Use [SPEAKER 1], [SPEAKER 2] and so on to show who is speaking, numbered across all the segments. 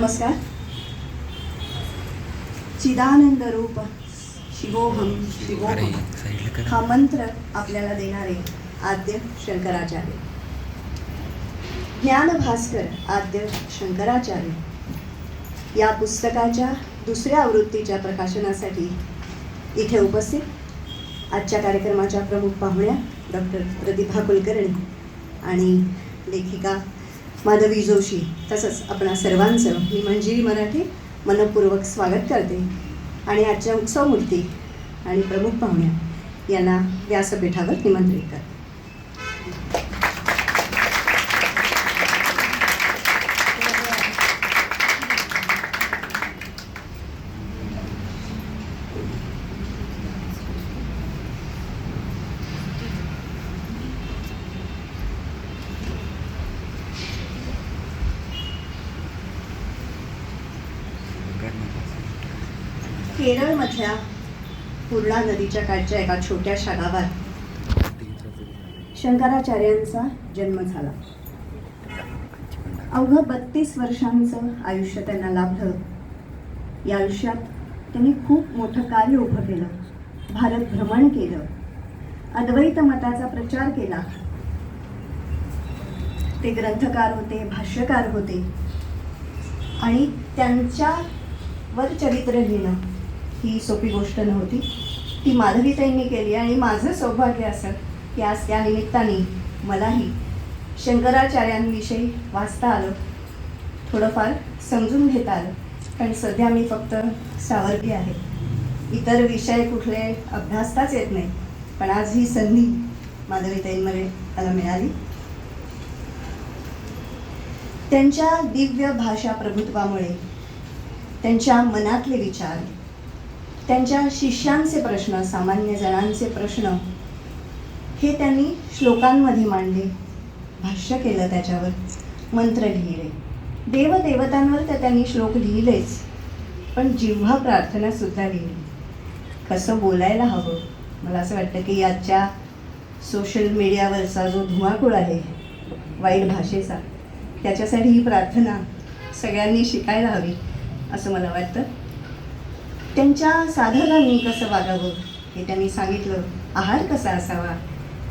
[SPEAKER 1] नमस्कार. चिदानंद रूप शिवोहम शिवोहम हा मंत्र आपल्याला देणारे आद्य शंकराचार्य, ज्ञानभास्कर आद्य शंकराचार्य या पुस्तकाच्या दुसऱ्या आवृत्तीच्या प्रकाशनासाठी इथे उपस्थित आजच्या कार्यक्रमाच्या प्रमुख पाहुण्या डॉक्टर प्रतिभा कुलकर्णी आणि लेखिका माधवी जोशी, तसंच आपणा सर्वांचं मी मंजिरी मराठे मनपूर्वक स्वागत करते आणि आजच्या उत्सवमूर्ती आणि प्रमुख पाहुण्या यांना व्यासपीठावर निमंत्रित करते. केरळमधल्या पूर्णा नदीच्या काठच्या एका छोट्याशा गावात शंकराचार्यांचा जन्म झाला. अवघं 32 वर्षांचं आयुष्य त्यांना लाभलं. या आयुष्यात त्यांनी खूप मोठं कार्य उभं केलं, भारत भ्रमण केलं, अद्वैत मताचा प्रचार केला. ते ग्रंथकार होते, भाष्यकार होते आणि त्यांच्यावर चरित्र लिहिणं ही सोपी गोष्ट नव्हती. ती माधवीताईंनी केली आणि माझं सौभाग्य असं की आज त्या निमित्ताने मलाही शंकराचार्यांविषयी वाचता आलं, थोडंफार समजून घेता आलं. पण सध्या मी फक्त सावर्गी आहे, इतर विषय कुठले अभ्यासताच येत नाही. पण आज ही संधी माधवीताईंमध्ये मला मिळाली. त्यांच्या दिव्य भाषा प्रभुत्वामुळे त्यांच्या मनातले विचार, त्यांच्या शिष्यांचे प्रश्न, सामान्य जणांचे प्रश्न हे त्यांनी श्लोकांमध्ये मांडले, भाष्य केलं, त्याच्यावर मंत्र लिहिले. देवदेवतांवर तर त्यांनी श्लोक लिहिलेच, पण जिव्हा प्रार्थनासुद्धा लिहिली. कसं बोलायला हवं, मला असं वाटतं की आजच्या सोशल मीडियावरचा जो धुमाकूळ आहे वाईट भाषेचा, त्याच्यासाठी ही प्रार्थना सगळ्यांनी शिकायला हवी असं मला वाटतं. त्यांच्या साधकांनी कसं वागावं हे त्यांनी सांगितलं, आहार कसा असावा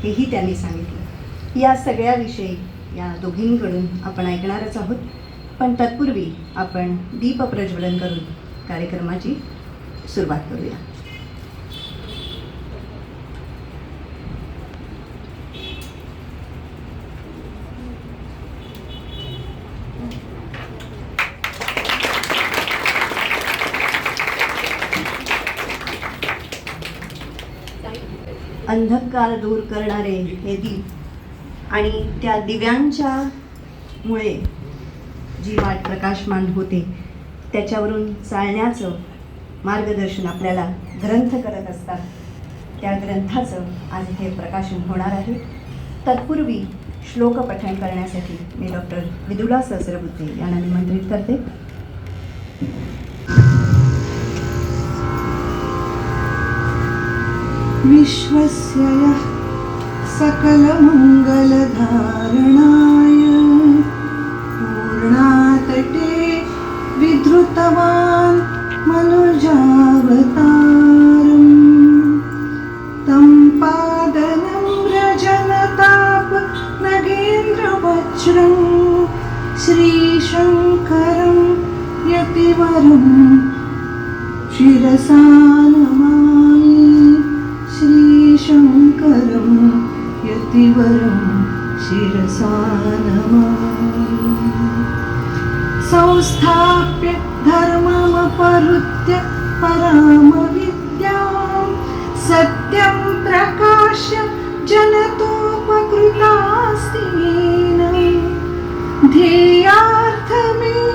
[SPEAKER 1] हेही त्यांनी सांगितलं. या सगळ्याविषयी या दोघींकडून आपण ऐकणारच आहोत. पण तत्पूर्वी आपण दीप प्रज्वलन करून कार्यक्रमाची सुरुवात करूया. अंधकार दूर करणारे हे दीप आणि त्या दिव्यांच्या मुळे जी वाट प्रकाशमान होते त्याच्यावरून चालण्याचं मार्गदर्शन आपल्याला ग्रंथ करत असतात. त्या ग्रंथाचं आज इथे प्रकाशन होणार आहे. तत्पूर्वी श्लोक पठण करण्यासाठी मी डॉक्टर विदुला सहस्रबुद्धे यांना निमंत्रित करते.
[SPEAKER 2] विश्वस्य यः सकलमङ्गलधारणाय पूर्णातटे विधृतवान् मनुजावतारम् तं पादनं व्रजनताप नगेन्द्रवज्रं श्रीशङ्करं यतिवरं शिरसा नमामि. श्रीशङ्करं यतिवरं शिरसा नमामि. संस्थाप्य धर्ममपरुद्य परामविद्यां सत्यं प्रकाश्य जनतोपकृतास्ति येन ध्येयार्थमेव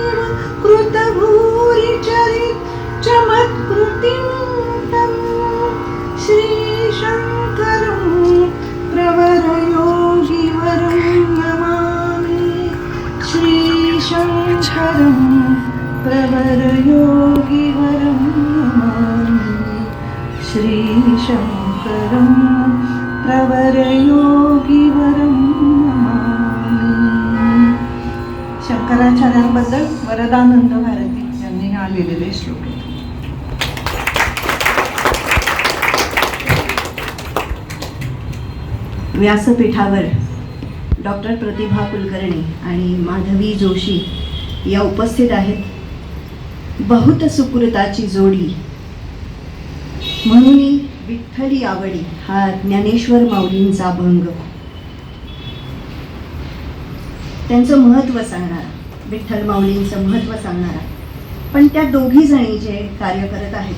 [SPEAKER 2] कृतभूरिचरित चमत्कृतिं तं श्रीशङ्करं प्रवरयोगिवरं नमामि. श्रीशङ्करं प्रवरयोगिवरं नमामि. श्रीशङ्करं प्रवरयोगिवरं नमामि. शंकराचार्यांबद्दल वरदानंद भारती यांनी हा लिहिलेले श्लोक आहेत.
[SPEAKER 1] व्यासपीठावर डॉक्टर प्रतिभा कुलकर्णी आणि माधवी जोशी या उपस्थित आहेत. बहुत सुकृताची जोडी म्हणून विठ्ठली आवडी हा ज्ञानेश्वर माऊलींचा अभंग. त्यांचं महत्त्व सांगणारा, विठ्ठल माऊलींचं महत्त्व सांगणारा. पण त्या दोघी जणी जे कार्य करत आहेत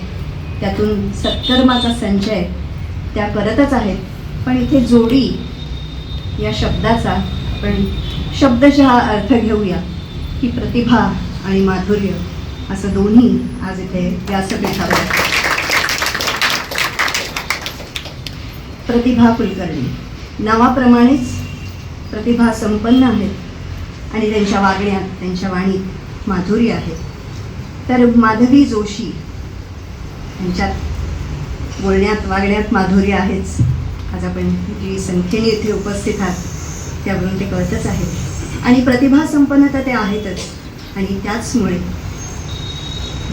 [SPEAKER 1] त्यातून सत्कर्माचा संचय त्या करतच आहेत. पण इथे जोडी या शब्दाचा आपण शब्दशः अर्थ घेऊया की प्रतिभा आणि माधुर्य असं दोन्ही आज इथे व्यासपीठावर. प्रतिभा कुलकर्णी नावाप्रमाणेच प्रतिभा संपन्न आहेत आणि त्यांच्या वागण्यात, त्यांच्या वाणीत माधुर्य आहे. तर माधवी जोशी यांच्यात बोलण्यात, वागण्यात माधुर्य आहेच. आज आपण जी संख्येने इथे उपस्थित आहात त्यावरून ते कळतच आहे. आणि प्रतिभा संपन्नता ते आहेतच. आणि त्याचमुळे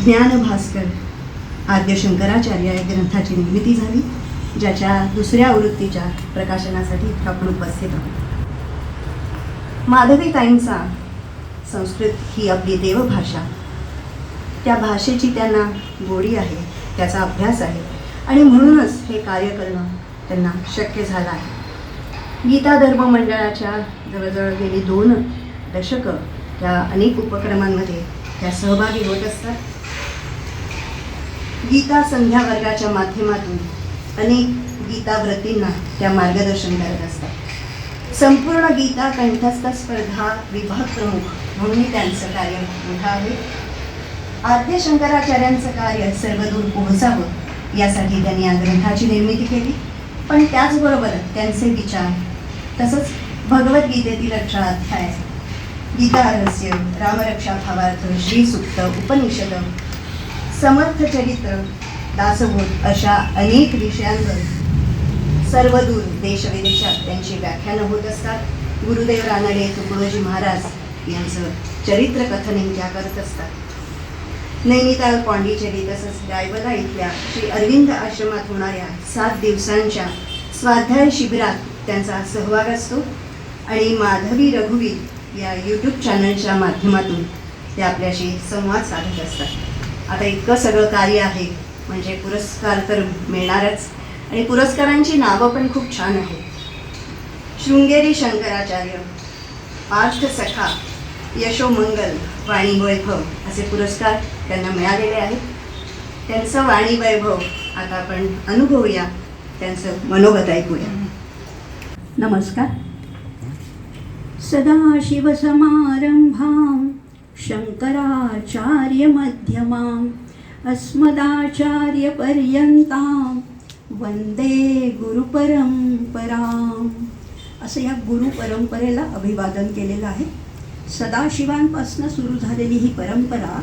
[SPEAKER 1] ज्ञानभास्कर आद्य शंकराचार्य या ग्रंथाची निर्मिती झाली, ज्याच्या दुसऱ्या आवृत्तीच्या प्रकाशनासाठी इथं आपण उपस्थित आहोत. माधवीताईंचा संस्कृत ही आपली देवभाषा, त्या भाषेची त्यांना गोडी आहे, त्याचा अभ्यास आहे आणि म्हणूनच हे कार्य करणं त्यांना शक्य झालं आहे. गीता धर्म मंडळाच्या जवळजवळ गेली 2 दशकं त्या अनेक उपक्रमांमध्ये त्या सहभागी होत असतात. गीता संध्या वर्गाच्या माध्यमातून अनेक गीताव्रतींना त्या मार्गदर्शन करत असतात. संपूर्ण गीता कंठस्थ स्पर्धा विभाग प्रमुख म्हणून त्यांचं कार्य मोठं आहे. आद्य शंकराचार्यांचं कार्य सर्वदूर पोहोचावं यासाठी त्यांनी या ग्रंथाची निर्मिती केली. पण त्याचबरोबर त्यांचे विचार, तसंच भगवद्गीतेतील 18 अध्याय, गीता रहस्य, रामरक्षा भावार्थ, श्रीसूक्त, उपनिषद, समर्थ चरित्र, दासबोध अशा अनेक विषयांवर सर्वदूर देशविदेशात त्यांची व्याख्यानं होत असतात. गुरुदेव रानडे तुकडोजी महाराज यांचं चरित्र कथन त्या करत असतात. नैनिताल, पांडिचेरी तसंच रायबला इथल्या श्री अरविंद आश्रमात होणाऱ्या 7 दिवसांच्या स्वाध्याय शिबिरात त्यांचा सहभाग असतो. आणि माधवी रघुवीर या यूट्यूब चॅनलच्या माध्यमातून ते आपल्याशी संवाद साधत असतात. आता इतकं सगळं कार्य आहे म्हणजे पुरस्कार तर मिळणारच. आणि पुरस्कारांची नावं पण खूप छान आहेत. शृंगेरी शंकराचार्य, पार्थ सखा, यशोमंगल, वाणी वैभव असे पुरस्कार त्यांना मिळालेले आहेत. त्यांचं वाणी वैभव आता आपण अनुभवूया, त्यांचं मनोगत ऐकूया. नमस्कार. सदाशिवसमारंभां शंकराचार्यमध्यमाम् अस्मदाचार्यपर्यन्तां वंदे गुरुपरंपराम्. असं या गुरुपरंपरेला अभिवादन केलेलं आहे. सदाशिवांपासून सुरू झालेली ही परंपरा,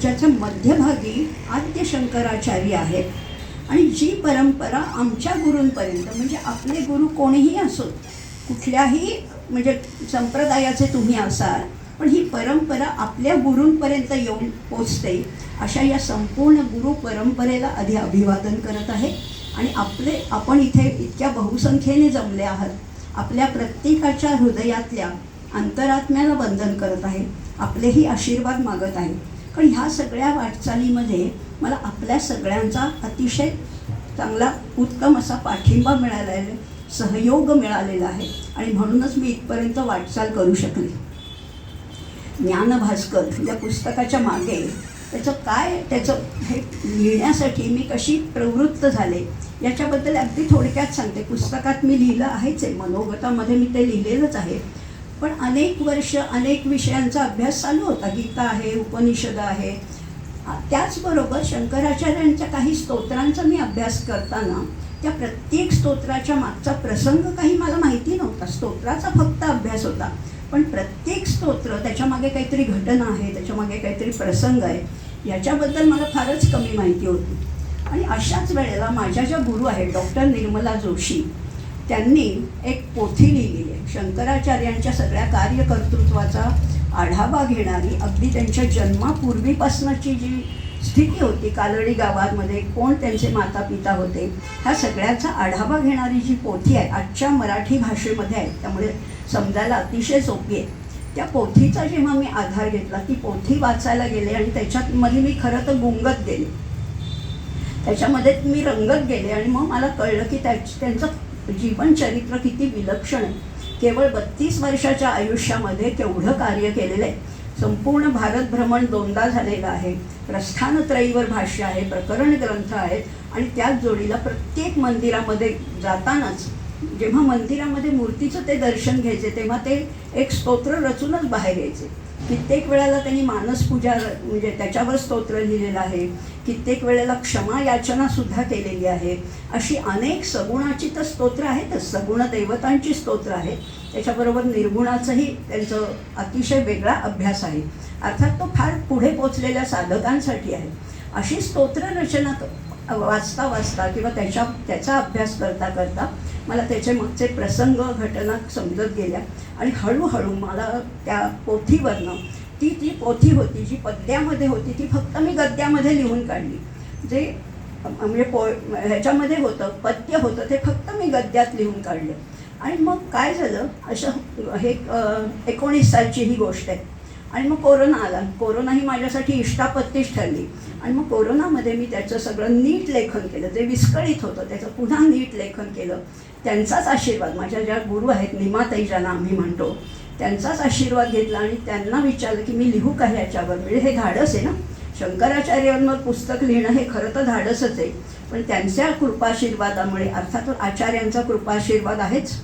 [SPEAKER 1] ज्याच्या मध्यभागी आद्य शंकराचार्य आहेत. आणि जी परंपरा आमच्या गुरूंपर्यंत, म्हणजे आपले गुरु कोणीही असोत, कुठल्याही म्हणजे संप्रदायाचे तुम्ही असाल, पण ही परंपरा आपल्या गुरूंपर्यंत येऊन पोचते, अशा या संपूर्ण गुरु परंपरेला आधी अभिवादन करत आहे. आणि आपण इथे इतक्या बहुसंख्येने जमले आहात. आपल्या प्रत्येकाच्या हृदयातल्या अंतरात्म्याला वंदन करत आहे, आपलेही आशीर्वाद मागत आहे. कारण ह्या सगळ्या वाटचालीमध्ये मला आपल्या सगळ्यांचा अतिशय चांगला उत्तम असा पाठिंबा मिळालेला आहे, सहयोग मिळालेला आहे. आणि म्हणूनच मी इथपर्यंत वाटचाल करू शकले. ज्ञानभास्कर या पुस्तकाच्या मागे त्याचं हे लिहिण्यासाठी मी कशी प्रवृत्त झाले याच्याबद्दल अगदी थोडक्यात सांगते. पुस्तकात मी लिहिलं आहेच आहे, मनोगतामध्ये मी ते लिहिलेलंच आहे. पण अनेक वर्ष अनेक विषयांचा अभ्यास चालू होता. गीता आहे, उपनिषद आहे. त्याचबरोबर शंकराचार्यांच्या काही स्तोत्रांचा मी अभ्यास करताना त्या प्रत्येक स्तोत्राच्या मागचा प्रसंग काही मला माहिती नव्हता. स्तोत्राचा फक्त अभ्यास होता, पण प्रत्येक स्तोत्र त्याच्यामागे काहीतरी घटना आहे, त्याच्यामागे काहीतरी प्रसंग आहे, याच्याबद्दल मला फारच कमी माहिती होती. आणि अशाच वेळेला माझ्या ज्या गुरु आहेत डॉक्टर निर्मला जोशी,
[SPEAKER 3] त्यांनी एक पोथी लिहिलेली आहे, शंकराचार्यांच्या सगळ्या कार्यकर्तृत्वाचा आढावा घेणारी, अगदी त्यांच्या जन्मापूर्वीपासूनची जी स्थिती होती, कालडी गावामध्ये कोण त्यांचे माता पिता होते, ह्या सगळ्याचा आढावा घेणारी जी पोथी आहे, आजच्या मराठी भाषेमध्ये आहे, त्यामुळे समजायला अतिशय सोपी आहे. त्या पोथीचा जेव्हा मी आधार घेतला, ती पोथी वाचायला गेले आणि त्याच्यामध्ये मी खरं तर गुंगत गेले, त्याच्यामध्ये मी रंगत गेले आणि मग मला कळलं की त्यांचं जीवनचरित्र किती विलक्षण आहे. केवळ 32 वर्षाच्या आयुष्यामध्ये केवढं कार्य केलेलं आहे. संपूर्ण भारत भ्रमण 2दा झालेलं आहे, प्रस्थानत्रयीवर भाष्य आहे, प्रकरण ग्रंथ आहेत आणि त्याच जोडीला प्रत्येक मंदिरामध्ये जातानाच जेव्हा मंदिरामध्ये मूर्तीचं ते दर्शन घ्यायचे तेव्हा ते एक स्तोत्र रचूनच बाहेर यायचे. कित्येक वेळेला त्यांनी मानसपूजा म्हणजे त्याच्यावर स्तोत्र लिहिलेलं आहे, कित्येक वेळेला क्षमा याचनासुद्धा केलेली आहे. अशी अनेक सगुणाची तर स्तोत्र आहेतच, सगुण देवतांची स्तोत्र आहेत. त्याच्याबरोबर निर्गुणाचंही त्यांचं अतिशय वेगळा अभ्यास आहे. अर्थात तो फार पुढे पोचलेल्या साधकांसाठी आहे. अशी स्तोत्र रचना वाचता वाचता किंवा त्याचा अभ्यास करता करता मला त्याचे मागचे प्रसंग घटना समजत गेल्या आणि हळूहळू मला त्या पोथीवरनं ती पोथी होती जी पद्यामध्ये होती ती फक्त मी गद्यामध्ये लिहून काढली. जे म्हणजे ह्याच्यामध्ये होतं पद्य होतं ते फक्त मी गद्यात लिहून काढलं. आणि मग काय झालं, असं हे 19 सालची ही गोष्ट आहे. आणि मग कोरोना आला. कोरोना ही माझ्यासाठी इष्टापत्तीच ठरली. आणि मग कोरोनामध्ये मी त्याचं सगळं नीट लेखन केलं, जे विस्कळीत होतं त्याचं पुन्हा नीट लेखन केलं. त्यांचाच आशीर्वाद, माझ्या ज्या गुरु आहेत निमाताई ज्यांना आम्ही म्हणतो, त्यांचाच आशीर्वाद घेतला आणि त्यांना विचारलं की मी लिहू का ह्याच्यावर. म्हणजे हे धाडस आहे ना, शंकराचार्यांवर पुस्तक लिहिणं हे खरं तर धाडसच आहे. पण त्यांच्या कृपाशीर्वादामुळे, अर्थात आचार्यांचा कृपाशीर्वाद आहेच,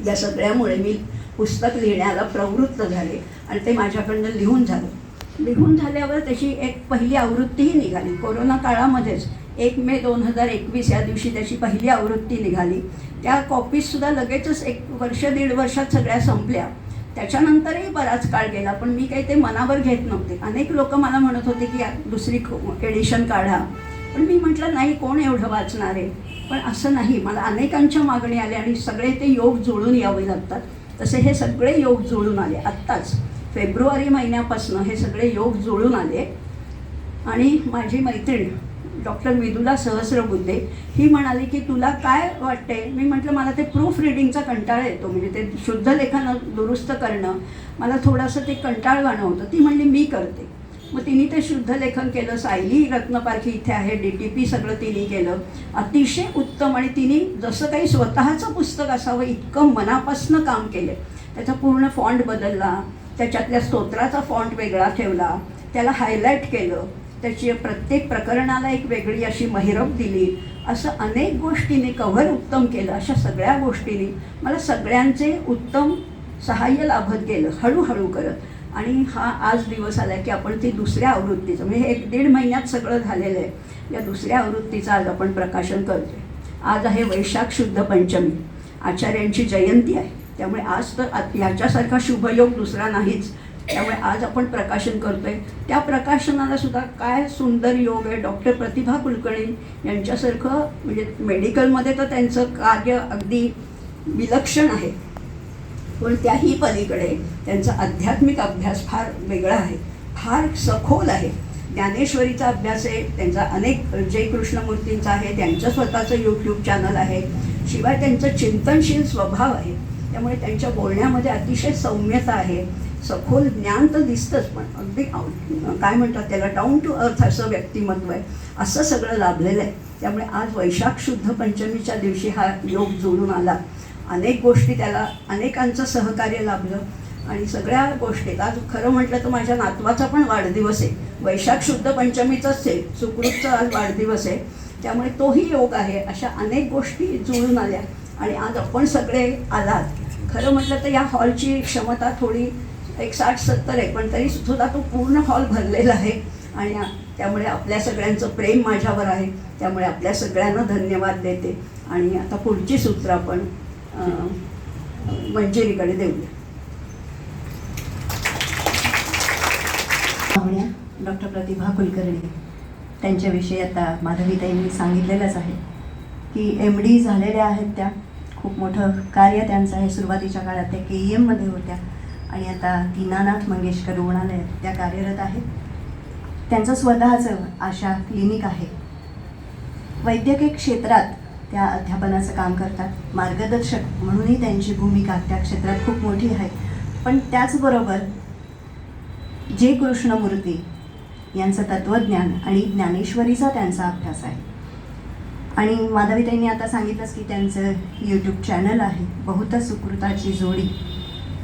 [SPEAKER 3] या सगळ्यामुळे मी पुस्तक लिहिण्याला प्रवृत्त झाले आणि ते माझ्याकडनं लिहून झालं. लिहून झाल्यावर त्याची एक पहिली आवृत्तीही निघाली कोरोना काळामध्येच. 1 मे 2021 या दिवशी त्याची पहिली आवृत्ती निघाली. त्या कॉपीजसुद्धा लगेचच 1 वर्ष 1.5 वर्षात सगळ्या संपल्या. त्याच्यानंतरही बराच काळ गेला, पण मी काही ते मनावर घेत नव्हते. अनेक लोक मला म्हणत होते की दुसरी एडिशन काढा, पण मी म्हटलं नाही, कोण एवढं वाचणार आहे. पण असं नाही, मला अनेकांच्या मागणी आल्या आणि सगळे ते योग जुळून यावे लागतात. तसे हे सगळे योग जुळून आले. आत्ताच फेब्रुवारी महिन्यापासून हे सगळे योग जुळून आले. आणि माझी मैत्रीण डॉक्टर विदुला सहस्रबुद्धे ही म्हणाली की तुला काय वाटते. मी म्हटलं मला ते प्रूफ रिडिंगचा कंटाळा येतो, म्हणजे ते शुद्ध लेखन दुरुस्त करणं मला थोडंसं ते कंटाळवाणं होतं. ती म्हणली मी करते. मग तिने ते शुद्ध लेखन केलं. सायली रत्नपारखी इथे आहे, DTP सगळं तिने केलं, अतिशय उत्तम. आणि तिने जसं काही स्वतःचं पुस्तक असावं इतकं मनापासून काम केलं. त्याचा पूर्ण फॉन्ट बदलला, त्याच्यातल्या स्तोत्राचा फॉन्ट वेगळा ठेवला, त्याला हायलाईट केलं, त्याची प्रत्येक प्रकरणाला एक वेगळी अशी महिरप दिली. असं अनेक गोष्टींनी कव्हर उत्तम केलं. अशा सगळ्या गोष्टींनी मला सगळ्यांचे उत्तम सहाय्य लाभत गेलं हळूहळू करत. आणि हा आज दिवस आला की आपण ती दुसऱ्या आवृत्तीचं, म्हणजे 1-1.5 महिन्यात सगळं झालेलं आहे, या दुसऱ्या आवृत्तीचं आज आपण प्रकाशन करतो. आज आहे वैशाख शुद्ध पंचमी, आचार्यांची जयंती आहे. त्यामुळे आज तर ह्याच्यासारखा शुभयोग दुसरा नाहीच. त्यामुळे आज आपण प्रकाशन करतोय. त्या प्रकाशनाला सुद्धा काय सुंदर योग आहे. डॉक्टर प्रतिभा कुलकर्णी यांच्यासारखं, म्हणजे मेडिकलमध्ये तर त्यांचं कार्य अगदी विलक्षण आहे, पण त्याही पलीकडे त्यांचा आध्यात्मिक अभ्यास फार वेगळा आहे, फार सखोल आहे. ज्ञानेश्वरीचा अभ्यास आहे त्यांचा, अनेक जय कृष्णमूर्तींचा आहे, त्यांचं स्वतःचं यूट्यूब चॅनल आहे. शिवाय त्यांचं चिंतनशील स्वभाव आहे. त्यामुळे त्यांच्या बोलण्यामध्ये अतिशय सौम्यता आहे. सखोल ज्ञान तर दिसतंच, पण अगदी काय म्हणतात त्याला डाऊन टू अर्थ असं व्यक्तिमत्व आहे. असं सगळं लाभलेलं आहे. त्यामुळे आज वैशाख शुद्ध पंचमीच्या दिवशी हा योग जुळून आला. अनेक गोष्टी त्याला, अनेकांचं सहकार्य लाभलं आणि सगळ्या गोष्टीत आज खरं म्हटलं तर माझ्या नातवाचा पण वाढदिवस आहे. वैशाख शुद्ध पंचमीचाच आहे, सुकृतचा आज वाढदिवस आहे. त्यामुळे तोही योग आहे. अशा अनेक गोष्टी जुळून आल्या आणि आज आपण सगळे आलात. खरं म्हटलं तर या हॉलची क्षमता थोडी 60-70 आहे, पण तरी सुद्धा तो पूर्ण हॉल भरलेला आहे. आणि त्यामुळे आपल्या सगळ्यांचं प्रेम माझ्यावर आहे. त्यामुळे आपल्या सगळ्यांना धन्यवाद देते. आणि आता पुढची सूत्र आपण मंजिरीकडे देऊया.
[SPEAKER 1] डॉक्टर प्रतिभा कुलकर्णी त्यांच्याविषयी आता माधवीताईंनी सांगितलेलंच आहे की MD झालेल्या आहेत त्या. खूप मोठं कार्य त्यांचं आहे. सुरुवातीच्या काळात त्या KEMमध्ये होत्या आणि आता दीनानाथ मंगेशकर रुग्णालयात त्या कार्यरत आहेत. त्यांचं स्वतःचं आशा क्लिनिक आहे. वैद्यकीय क्षेत्रात त्या अध्यापनाचं काम करतात. मार्गदर्शक म्हणूनही त्यांची भूमिका त्या क्षेत्रात खूप मोठी आहे. पण त्याचबरोबर जे कृष्णमूर्ती यांचं तत्त्वज्ञान आणि ज्ञानेश्वरीचा त्यांचा अभ्यास आहे. आणि माधवीताईंनी आता सांगितलंच की त्यांचं यूट्यूब चॅनल आहे, बहुत सुकृताची जोडी.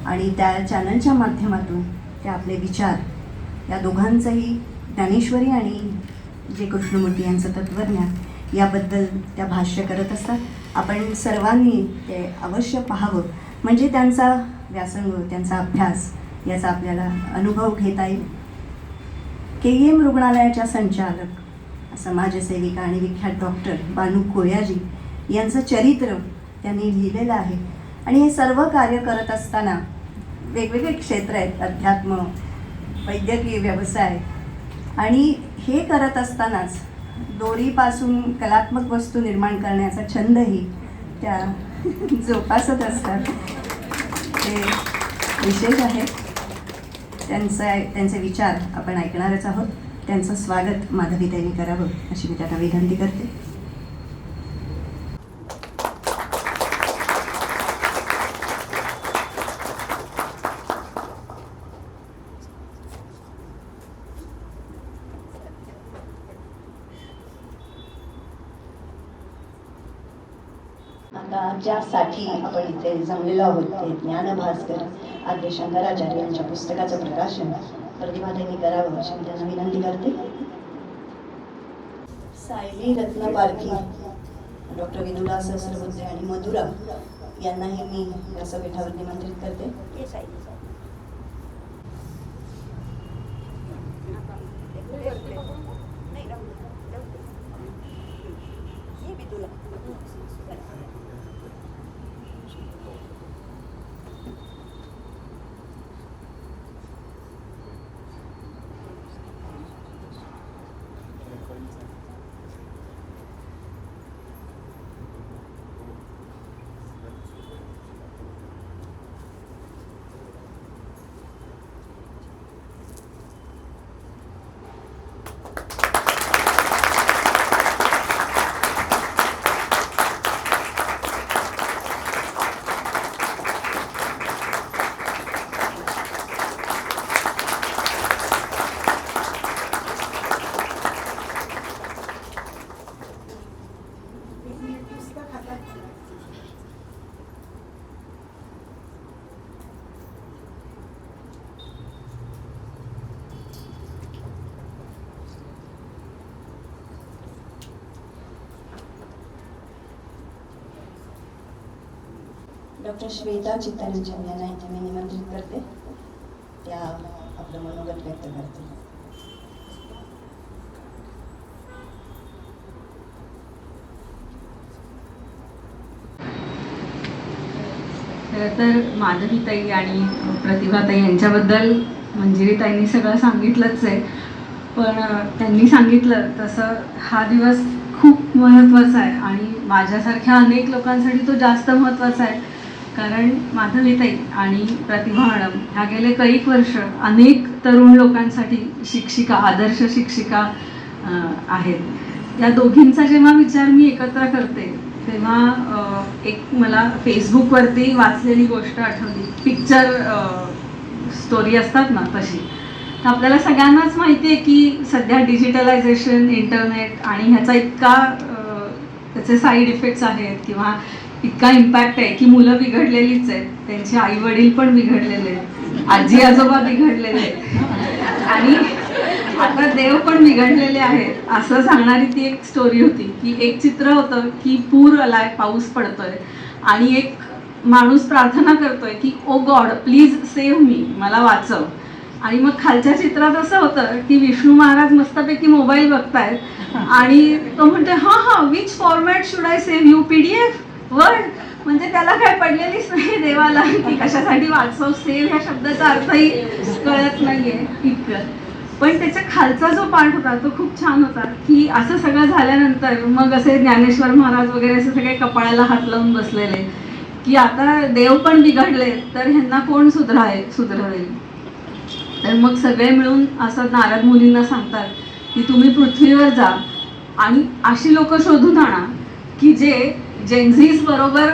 [SPEAKER 1] आणि त्या चॅनलच्या माध्यमातून ते आपले विचार या दोघांचंही ज्ञानेश्वरी आणि जे कृष्णमूर्ती यांचं तत्त्वज्ञान याबद्दल त्या भाष्य करत असतात. आपण सर्वांनी ते अवश्य पाहावं, म्हणजे त्यांचा व्यासंग, त्यांचा अभ्यास याचा आपल्याला अनुभव घेता येईल. KEM रुग्णालयाच्या संचालक, समाजसेविका आणि विख्यात डॉक्टर बानू कोयाजी यांचं चरित्र त्यांनी लिहिलेलं आहे. आणि हे सर्व कार्य करत असताना वेगवेगळे क्षेत्र आहेत, अध्यात्म, वैद्यकीय व्यवसाय, आणि हे करत असतानाच दोरीपासून कलात्मक वस्तू निर्माण करण्याचा छंदही त्या जोपासत असतात. ते विशेष आहे. त्यांचे विचार आपण ऐकणारच आहोत. त्यांचं स्वागत माधवीताईंनी करावं अशी मी त्यांना विनंती करते. आता ज्यासाठी आपण इथे जमलेलो आहोत ते ज्ञानभास्कर आद्य शंकराचार्य यांच्या पुस्तकाचं प्रकाशन प्रतिभाताईंनी करावं अशी मी त्यांना विनंती करते. सायली रत्नपारखी, डॉक्टर विदुला सहस्रबुद्धे आणि मधुरा यांनाही मी व्यासपीठावर निमंत्रित करते. डॉक्टर श्वेता चित्तरंजन यांना इथे मी निमंत्रित करते. त्या आपलं मनोगत व्यक्त करते.
[SPEAKER 4] खरं तर माधवीताई आणि प्रतिभाताई यांच्याबद्दल मंजिरीताईंनी सगळं सांगितलंच आहे. पण त्यांनी सांगितलं तसं हा दिवस खूप महत्त्वाचा आहे आणि माझ्यासारख्या अनेक लोकांसाठी तो जास्त महत्त्वाचा आहे. कारण माधवीताई आणि प्रतिभा मॅडम ह्या गेले कैक वर्ष अनेक तरुण लोकांसाठी शिक्षिका, आदर्श शिक्षिका आहेत. या दोघींचा जेव्हा विचार मी एकत्र करते तेव्हा एक मला फेसबुकवरती वाचलेली गोष्ट आठवली. पिक्चर स्टोरी असतात ना तशी. तर आपल्याला सगळ्यांनाच माहिती आहे की सध्या डिजिटलायझेशन, इंटरनेट आणि ह्याचा इतका त्याचे साईड इफेक्ट्स आहेत किंवा इतका इम्पॅक्ट आहे की मुलं बिघडलेलीच आहेत, त्यांचे आई वडील पण बिघडलेले आहेत, आजी आजोबा बिघडलेले आहेत आणि आता देव पण बिघडलेले आहेत असं सांगणारी ती एक स्टोरी होती. की एक चित्र होतं की पूर आलाय, पाऊस पडतोय आणि एक माणूस प्रार्थना करतोय की ओ गॉड प्लीज सेव्ह मी, मला वाचव. आणि मग खालच्या चित्रात असं होतं की विष्णू महाराज मस्तपैकी मोबाईल बघतायत आणि तो म्हणतोय हा which format should I save you, PDF, word. म्हणजे त्याला काय पडलेलीच नाही देवाला की कशासाठी वाचव. सेव्ह ह्या शब्दाचा अर्थही कळत नाहीये इतकं. पण त्याच्या खालचा जो पार्ट होता तो खूप छान होता की असं सगळं झाल्यानंतर मग असे ज्ञानेश्वर महाराज वगैरे असे सगळे कपाळाला हात लावून बसलेले की आता देव पण बिघडले तर ह्यांना कोण सुधरवेल. तर मग सगळे मिळून असं नारद मुनींना सांगतात की तुम्ही पृथ्वीवर जा आणि अशी लोक शोधून आणा की जे जेन्झीज बरोबर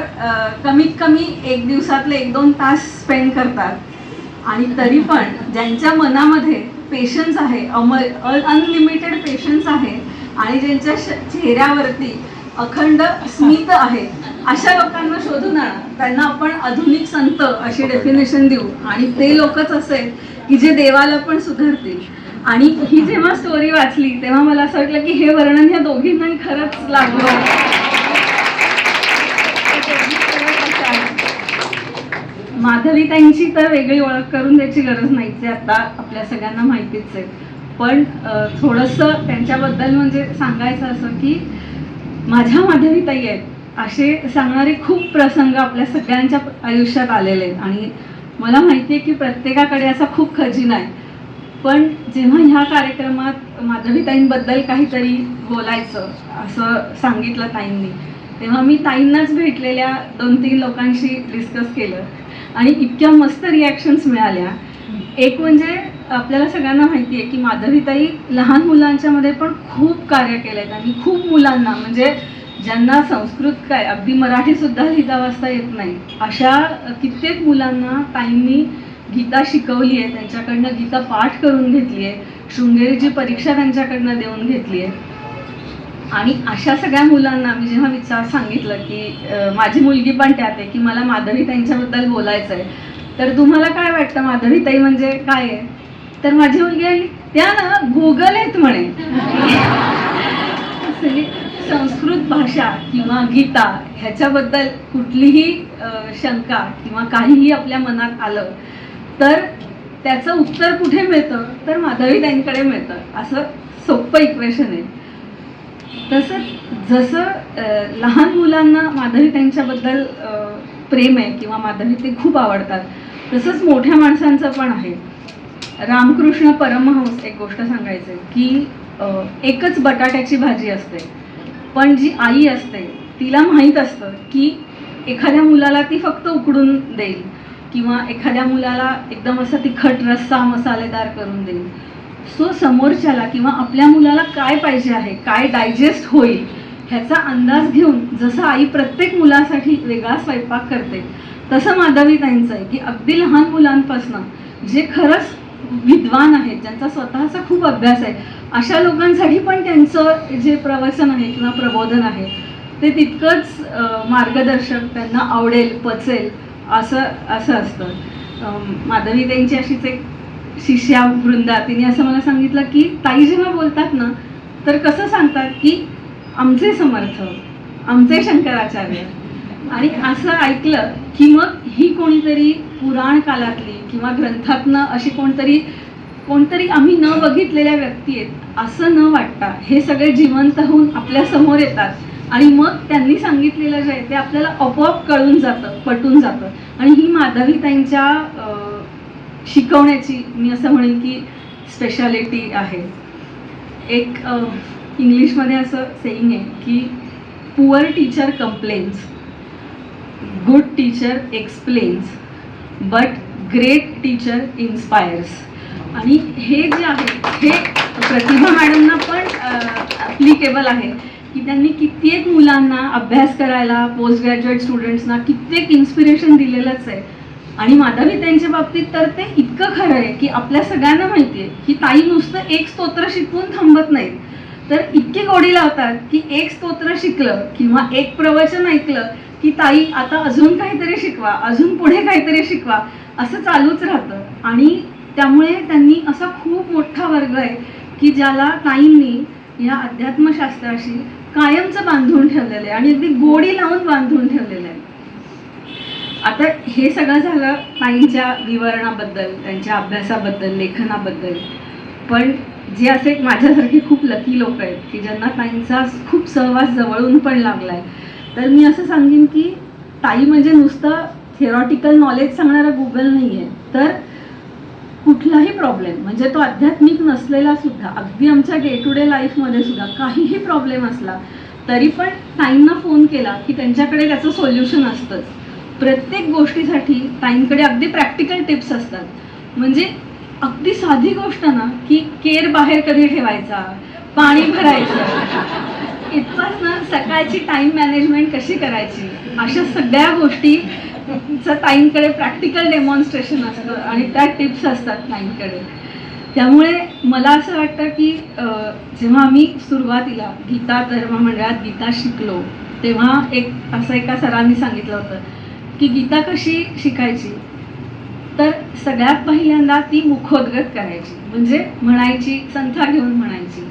[SPEAKER 4] कमीत कमी एक दिवसातले 1-2 तास स्पेंड करतात आणि तरी पण ज्यांच्या मनामध्ये पेशन्स आहे, अनलिमिटेड पेशन्स आहे आणि ज्यांच्या चेहऱ्यावरती अखंड स्मित आहे, अशा लोकांना शोधून आणा. त्यांना आपण आधुनिक संत अशी डेफिनेशन देऊ आणि ते लोकच असेल की जे देवाला पण सुधारतील. आणि ही जेव्हा स्टोरी वाचली तेव्हा मला असं वाटलं की हे वर्णन ह्या दोघींनाही खरंच लागलं. माधवीताईंची तर वेगळी ओळख करून द्यायची गरज नाहीच आहे, आता आपल्या सगळ्यांना माहितीच आहे. पण थोडंसं त्यांच्याबद्दल म्हणजे सांगायचं असं की माझ्या माधवीताई आहेत असे सांगणारे खूप प्रसंग आपल्या सगळ्यांच्या आयुष्यात आलेले आहेत आणि मला माहिती आहे की प्रत्येकाकडे असा खूप खजिना आहे. पण जेव्हा ह्या कार्यक्रमात माधवीताईंबद्दल काहीतरी बोलायचं असं सांगितलं ताईंनी, तेव्हा मी ताईंनाच भेटलेल्या 2-3 लोकांशी डिस्कस केलं आणि इतक्या मस्त रिॲक्शन्स मिळाल्या. एक म्हणजे आपल्याला सगळ्यांना माहिती आहे की माधवीताई लहान मुलांच्यामध्ये पण खूप कार्य केलं आहे. त्यांनी खूप मुलांना म्हणजे ज्यांना संस्कृत काय अगदी मराठीसुद्धा लिहिता वाचता येत नाही अशा कित्येक मुलांना ताईंनी गीता शिकवली आहे, त्यांच्याकडनं गीता पाठ करून घेतली आहे, शृंगेरीची परीक्षा त्यांच्याकडनं देऊन घेतली आहे. आणि अशा सगळ्या मुलांना मी जेव्हा विचार सांगितलं की माझी मुलगी पण त्यात आहे की मला माधवीताईंच्याबद्दल बोलायचं आहे, तर तुम्हाला काय वाटतं माधवीताई म्हणजे काय आहे? तर माझी मुलगी आली, त्या ना गुगल आहेत म्हणे. संस्कृत भाषा किंवा गीता ह्याच्याबद्दल कुठलीही शंका किंवा काहीही आपल्या मनात आलं तर त्याचं उत्तर कुठे मिळतं? तर माधवीताईंकडे मिळतं. असं सोपं इक्वेशन आहे. तसंच जसं लहान मुलांना माधवीताईंच्याबद्दल प्रेम आहे किंवा माधवी ते खूप आवडतात, तसंच मोठ्या माणसांचं पण आहे. रामकृष्ण परमहंस एक गोष्ट सांगायचं आहे की एकच बटाट्याची भाजी असते, पण जी आई असते तिला माहीत असतं की एखाद्या मुलाला ती फक्त उकडून देईल किंवा एखाद्या मुलाला एकदम असा तिखट रस्सा मसालेदार करून देईल. सो समोरच्याला किंवा आपल्या मुलाला काय पाहिजे आहे, काय डायजेस्ट होईल ह्याचा अंदाज घेऊन जसं आई प्रत्येक मुलासाठी वेगळा स्वयंपाक करते, तसं माधवीताईंचं आहे की अगदी लहान मुलांपासून जे खरंच विद्वान आहेत, ज्यांचा स्वतःचा खूप अभ्यास आहे, अशा लोकांसाठी पण त्यांचं जे प्रवचन आहे किंवा प्रबोधन आहे ते तितकंच मार्गदर्शक, त्यांना आवडेल, पचेल असं असतं. माधवीताईंची अशीच एक शिष्या वृंदा, तिने असं मला सांगितलं की ताई जेव्हा बोलतात ना तर कसं सांगतात की आमचे समर्थ, आमचे शंकराचार्य. आणि असं ऐकलं की मग ही कोणीतरी पुराण कालातली किंवा ग्रंथातनं अशी कोणतरी आम्ही न बघितलेल्या व्यक्ती आहेत असं न वाटता हे सगळे जिवंत होऊन आपल्या समोर येतात आणि मग त्यांनी सांगितलेलं जे आहे ते आपल्याला आपोआप कळून जातं, पटून जातं. आणि ही माधवीताईंच्या शिकवण्याची मी असं म्हणेन की स्पेशालिटी आहे. एक इंग्लिशमध्ये असं सेईंग आहे की poor teacher complains, good teacher explains, but great teacher inspires. आणि हे जे आहे हे प्रतिभा मॅडमना पण ॲप्लिकेबल आहे की त्यांनी कित्येक मुलांना अभ्यास करायला, पोस्ट ग्रॅज्युएट स्टुडंट्सना कित्येक इन्स्पिरेशन दिलेलंच आहे. आणि माधवी त्यांच्या बाबतीत तर ते इतकं खरं आहे की आपल्या सगळ्यांना माहिती आहे की ताई नुसतं एक स्तोत्र शिकवून थांबत नाहीत, तर इतकी गोडी लावतात की एक स्तोत्र शिकलं किंवा एक प्रवचन ऐकलं की ताई आता अजून काहीतरी शिकवा, अजून पुढे काहीतरी शिकवा, असं चालूच राहतं. आणि त्यामुळे त्यांनी असा खूप मोठा वर्ग आहे की ज्याला ताईंनी या अध्यात्मशास्त्राशी कायमचं बांधून ठेवलेलं आहे आणि अगदी गोडी लावून बांधून ठेवलेलं आहे. आता हे सगळं झालं ताईंच्या विवरणाबद्दल, त्यांच्या अभ्यासाबद्दल, लेखनाबद्दल. पण जे असे माझ्यासारखे खूप लकी लोक आहेत की ज्यांना ताईंचा खूप सहवास जवळून पण लागलाय, तर मी असं सांगेन की ताई म्हणजे नुसतं थिअरॉटिकल नॉलेज सांगणारा गुगल नाही आहे, तर कुठलाही प्रॉब्लेम म्हणजे तो आध्यात्मिक नसलेला सुद्धा, अगदी आमच्या डे टू डे लाईफमध्ये सुद्धा काहीही प्रॉब्लेम असला तरी पण ताईंना फोन केला की त्यांच्याकडे त्याचं सोल्युशन असतंच. प्रत्येक गोष्टीसाठी ताईंकडे अगदी प्रॅक्टिकल टिप्स असतात. म्हणजे अगदी साधी गोष्ट ना, की केर बाहेर कधी ठेवायचा, पाणी भरायचं, इथपास ना सकाळची टाइम मॅनेजमेंट कशी करायची, अशा सगळ्या गोष्टीचं ताईंकडे प्रॅक्टिकल डेमॉन्स्ट्रेशन असतं आणि त्या टिप्स असतात ताईंकडे. त्यामुळे मला असं वाटतं की जेव्हा आम्ही सुरुवातीला गीता धर्म मंडळात गीता शिकलो तेव्हा एका सरांनी सांगितलं होतं की गीता कशी शिकायची, तर सगळ्यात पहिल्यांदा ती मुखोद्गत करायची, म्हणजे म्हणायची, संथा घेऊन म्हणायची.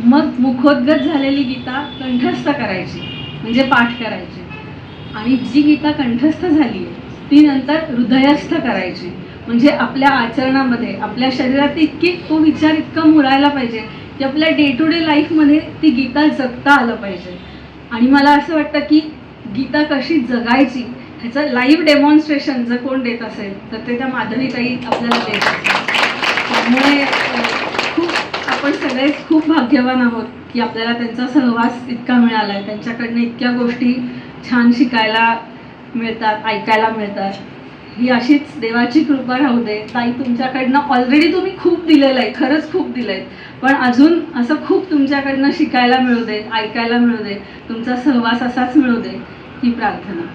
[SPEAKER 4] मग मुखोद्गत झालेली गीता कंठस्थ करायची, म्हणजे पाठ करायची. आणि जी गीता कंठस्थ झाली ती नंतर हृदयस्थ करायची, म्हणजे आपल्या आचरणामध्ये, आपल्या शरीरात तो विचार इतका मुरायला पाहिजे की आपल्या डे टू डे लाईफमध्ये ती गीता जगता आलं पाहिजे. आणि मला असं वाटतं की गीता कशी जगायची ह्याचं लाईव्ह डेमॉन्स्ट्रेशन जर कोण देत असेल तर ते त्या माधवीताई आपल्याला देत असतात. त्यामुळे आपण सगळेच खूप भाग्यवान आहोत की आपल्याला त्यांचा सहवास इतका मिळाला आहे, त्यांच्याकडनं इतक्या गोष्टी छान शिकायला मिळतात, ऐकायला मिळतात. ही अशीच देवाची कृपा राहू दे. ताई, तुमच्याकडनं ऑलरेडी तुम्ही खूप दिलेलं आहे, खरंच खूप दिलं आहे, पण अजून असं खूप तुमच्याकडनं शिकायला मिळू दे, ऐकायला मिळू दे, तुमचा सहवास असाच मिळू दे ही प्रार्थना.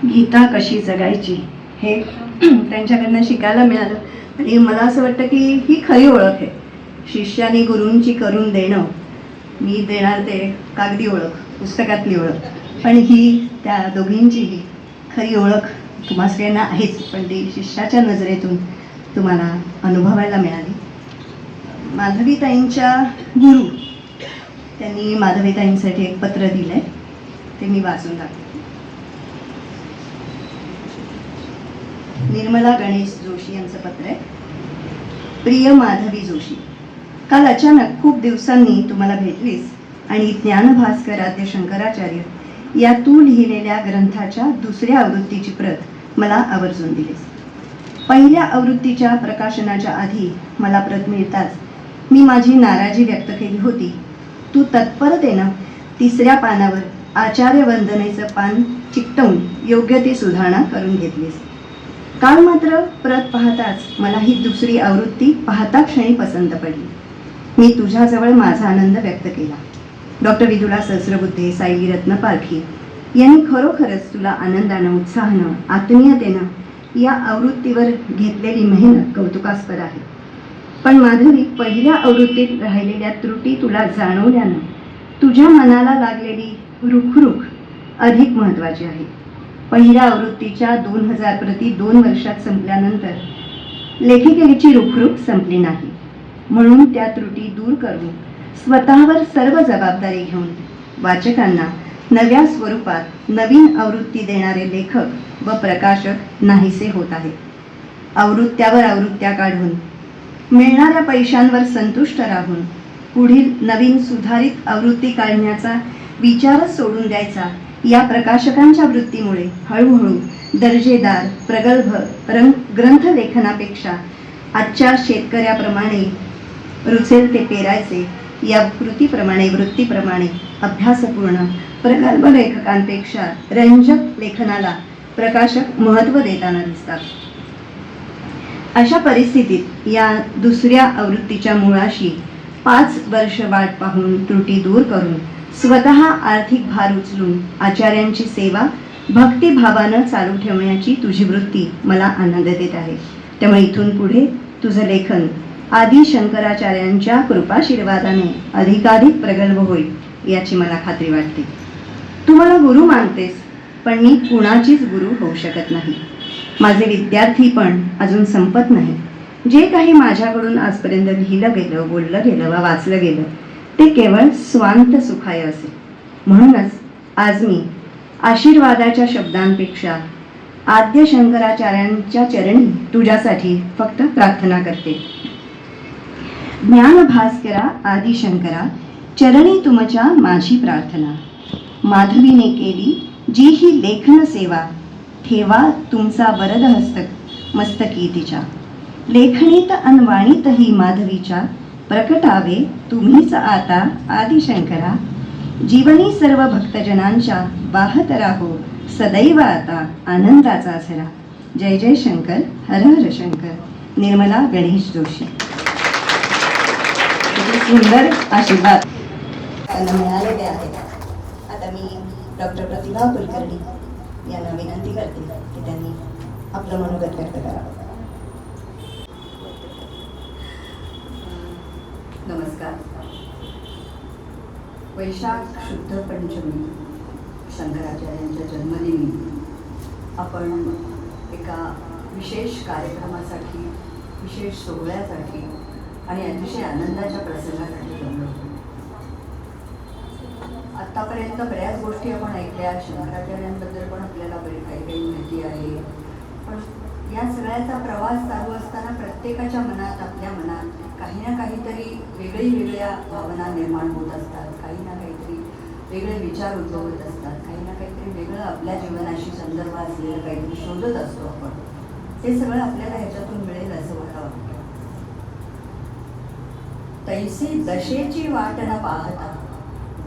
[SPEAKER 1] गीता कशी जगायची हे त्यांच्याकडनं शिकायला मिळालं. आणि मला असं वाटतं की ही खरी ओळख आहे. शिष्याने गुरूंची करून देणं, मी देणार ते कागदी ओळख, पुस्तकातली ओळख, पण ही त्या दोघींचीही खरी ओळख तुम्हा सगळ्यांना आहेच, पण ती शिष्याच्या नजरेतून तुम्हाला अनुभवायला मिळाली. माधवीताईंच्या गुरु त्यांनी माधवीताईंसाठी एक पत्र दिलं आहे, ते मी वाचून दाखवते. निर्मला गणेश जोशी यांचं पत्र आहे. प्रिय माधवी जोशी, काल अचानक खूप दिवसांनी तुम्हाला भेटलीस आणि ज्ञानभास्कर आद्य शंकराचार्य या तू लिहिलेल्या ग्रंथाच्या दुसऱ्या आवृत्तीची प्रत मला आवर्जून दिलीस. पहिल्या आवृत्तीच्या प्रकाशनाच्या आधी मला प्रत मिळताच मी माझी नाराजी व्यक्त केली होती. तू तत्परतेनं तिसऱ्या पानावर आचार्य वंदनेचं पान चिकटवून योग्य ती सुधारणा करून घेतलीस. काल मात्र प्रत पाहताच मला ही दुसरी आवृत्ती पाहता क्षणी पसंत पडली. मी तुझ्याजवळ माझा आनंद व्यक्त केला. डॉक्टर विदुला सहस्रबुद्धे, सायली रत्नपारखी यांनी खरोखरच तुला आनंदानं, उत्साहानं, आत्मीयतेनं या आवृत्तीवर घेतलेली मेहनत कौतुकास्पद आहे. पण माधवी, पहिल्या आवृत्तीत राहिलेल्या त्रुटी तुला जाणवल्यानं तुझ्या मनाला लागलेली रुखरुख अधिक महत्त्वाची आहे. पहिल्या आवृत्तीच्या 2000 प्रती 2 वर्षात संपल्यानंतर लेखिकेची रुखरुख संपली नाही. म्हणून त्या त्रुटी दूर करून स्वतःवर सर्व जबाबदारी घेऊन वाचकांना नव्या स्वरूपात नवीन आवृत्ती देणारे लेखक व प्रकाशक नाहीसे होत आहेत. आवृत्त्यावर आवृत्त्या काढून मिळणाऱ्या पैशांवर संतुष्ट राहून पुढील नवीन सुधारित आवृत्ती काढण्याचा विचारच सोडून द्यायचा या प्रकाशकांच्या वृत्तीमुळे हळूहळू दर्जेदार प्रगल्भ ग्रंथलेखनापेक्षा आजच्या शेतकऱ्याप्रमाणे रुचेल ते पेरायचे या वृत्तीप्रमाणे अभ्यासपूर्ण प्रगल्भ लेखकांपेक्षा रंजक लेखनाला प्रकाशक महत्त्व देताना दिसतात. अशा परिस्थितीत या दुसऱ्या आवृत्तीच्या मुळाशी 5 वर्ष वाट पाहून त्रुटी दूर करून स्वतः आर्थिक भार उचलून आचार्यांची सेवा भक्तिभावानं चालू ठेवण्याची तुझी वृत्ती मला आनंद देत आहे. त्यामुळे इथून पुढे तुझं लेखन आदि शंकराचार्यांच्या कृपाशीर्वादाने अधिकाधिक प्रगल्भ होईल याची मला खात्री वाटते. तू मला गुरु मानतेस, पण मी कुणाचीच गुरु होऊ शकत नाही. माझे विद्यार्थी पण अजून संपत नाही. जे काही माझ्याकडून आजपर्यंत लिहिलं गेलं, बोललं गेलं वा वाचलं गेलं ते केवळ स्वांत सुखाय असेल. म्हणूनच आज मी आशीर्वादाच्या शब्दांपेक्षा आद्य शंकराचार्यांच्या चरणी तुझ्यासाठी फक्त प्रार्थना करते. ज्ञानभास्करा आदि शंकरा चरणी तुमच्या माझी प्रार्थना. माधवीने केली जी ही लेखन सेवा, ठेवा तुमचा वरद हस्त मस्तकी तिच्या. लेखणीत अनवाणीतही माधवीच्या प्रकटावे तुम्हीच आता आदिशंकरा, जीवनी सर्व भक्तजनांच्या वाहत राहो सदैव आता आनंदाचा झरा. जय जय शंकर, हर हर शंकर. निर्मला गणेश जोशी. किती सुंदर आशीर्वाद त्यांना मिळालेले आहेत. आता मी डॉक्टर प्रतिभा कुलकर्णी यांना विनंती करते की त्यांनी आपलं मनोगत व्यक्त करावं.
[SPEAKER 3] नमस्कार. वैशाख शुद्ध पंचमी शंकराचार्यांच्या जन्मदिनी आपण एका विशेष कार्यक्रमासाठी, विशेष सोहळ्यासाठी आणि अतिशय आनंदाच्या प्रसंगासाठी जमलो. आत्तापर्यंत बऱ्याच गोष्टी आपण ऐकल्या, शंकराचार्यांबद्दल पण आपल्याला काही काही माहिती आहे. पण या सगळ्याचा प्रवास चालू असताना प्रत्येकाच्या मनात, आपल्या मनात काही ना काहीतरी वेगळ्या भावना निर्माण होत असतात, काही ना काहीतरी वेगळे विचार उद्भवत असतात, काही ना काहीतरी वेगळं आपल्या जीवनाशी संदर्भ असलेलं काहीतरी शोधत असतो आपण. ते सगळं आपल्याला ह्याच्यातून मिळेल असं मला वाटतं. तैसी दशेची वाट न पाहता,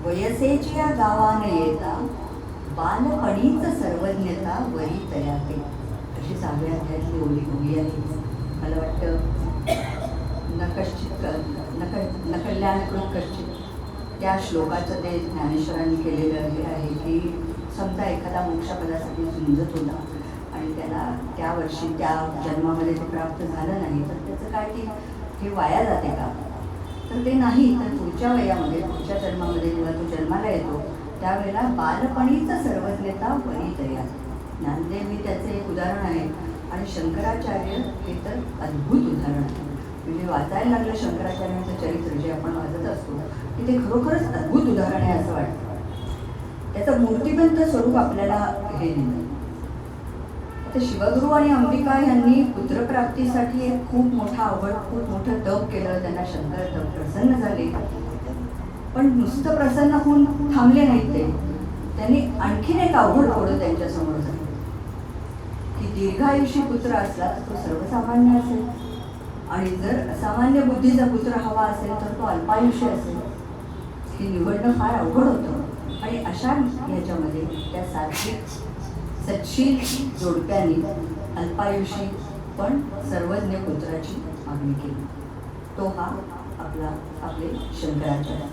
[SPEAKER 3] वयसेची या गावाने येता, बालपणीच सर्वज्ञता वरी तयाते. अशी 6व्या अध्यायातली ओळी आहे. मला वाटतं नकल्याणकृत कश्चित या श्लोकाचं ते ज्ञानेश्वरांनी केलेलं हे आहे की समजा एखादा मोक्षपदासाठी झुंजत होता आणि त्याला त्या वर्षी त्या जन्मामध्ये ते प्राप्त झालं नाही, तर त्याचं काय की हे वाया जाते का? तर ते नाही. तर पुढच्या वयामध्ये, पुढच्या जन्मामध्ये जेव्हा तो जन्माला येतो त्यावेळेला बालपणीच सर्वज्ञता वरी तयार. ज्ञानदेव मी त्याचे एक उदाहरण आहे आणि शंकराचार्य हे तर अद्भुत उदाहरण आहे. म्हणजे वाचायला लागलं शंकराचार्यांचं चरित्र जे आपण वाचत असतो की ते खरोखरच अद्भुत उदाहरण आहे असं वाटतं. त्याचं मूर्तिबंत स्वरूप आपल्याला हे दिलं. आता शिवगुरू आणि अंबिका यांनी पुत्रप्राप्तीसाठी एक खूप मोठं तप केलं. त्यांना शंकर तप प्रसन्न झाले, पण नुसतं प्रसन्न होऊन थांबले नाहीत ते. त्यांनी आणखीन एक अवघड थोडं त्यांच्यासमोर झालं की दीर्घायुषी पुत्र असला तर तो सर्वसामान्य असेल आणि जर असामान्य बुद्धीचा पुत्र हवा असेल तर तो अल्पायुष्य असेल. हे निवडणं फार अवघड होतं आणि अशा ह्याच्यामध्ये त्या सात्विक सच्शील जोडप्याने अल्पायुषी पण सर्वज्ञ पुत्राची मागणी केली. तो हा आपले शंकराचार्य.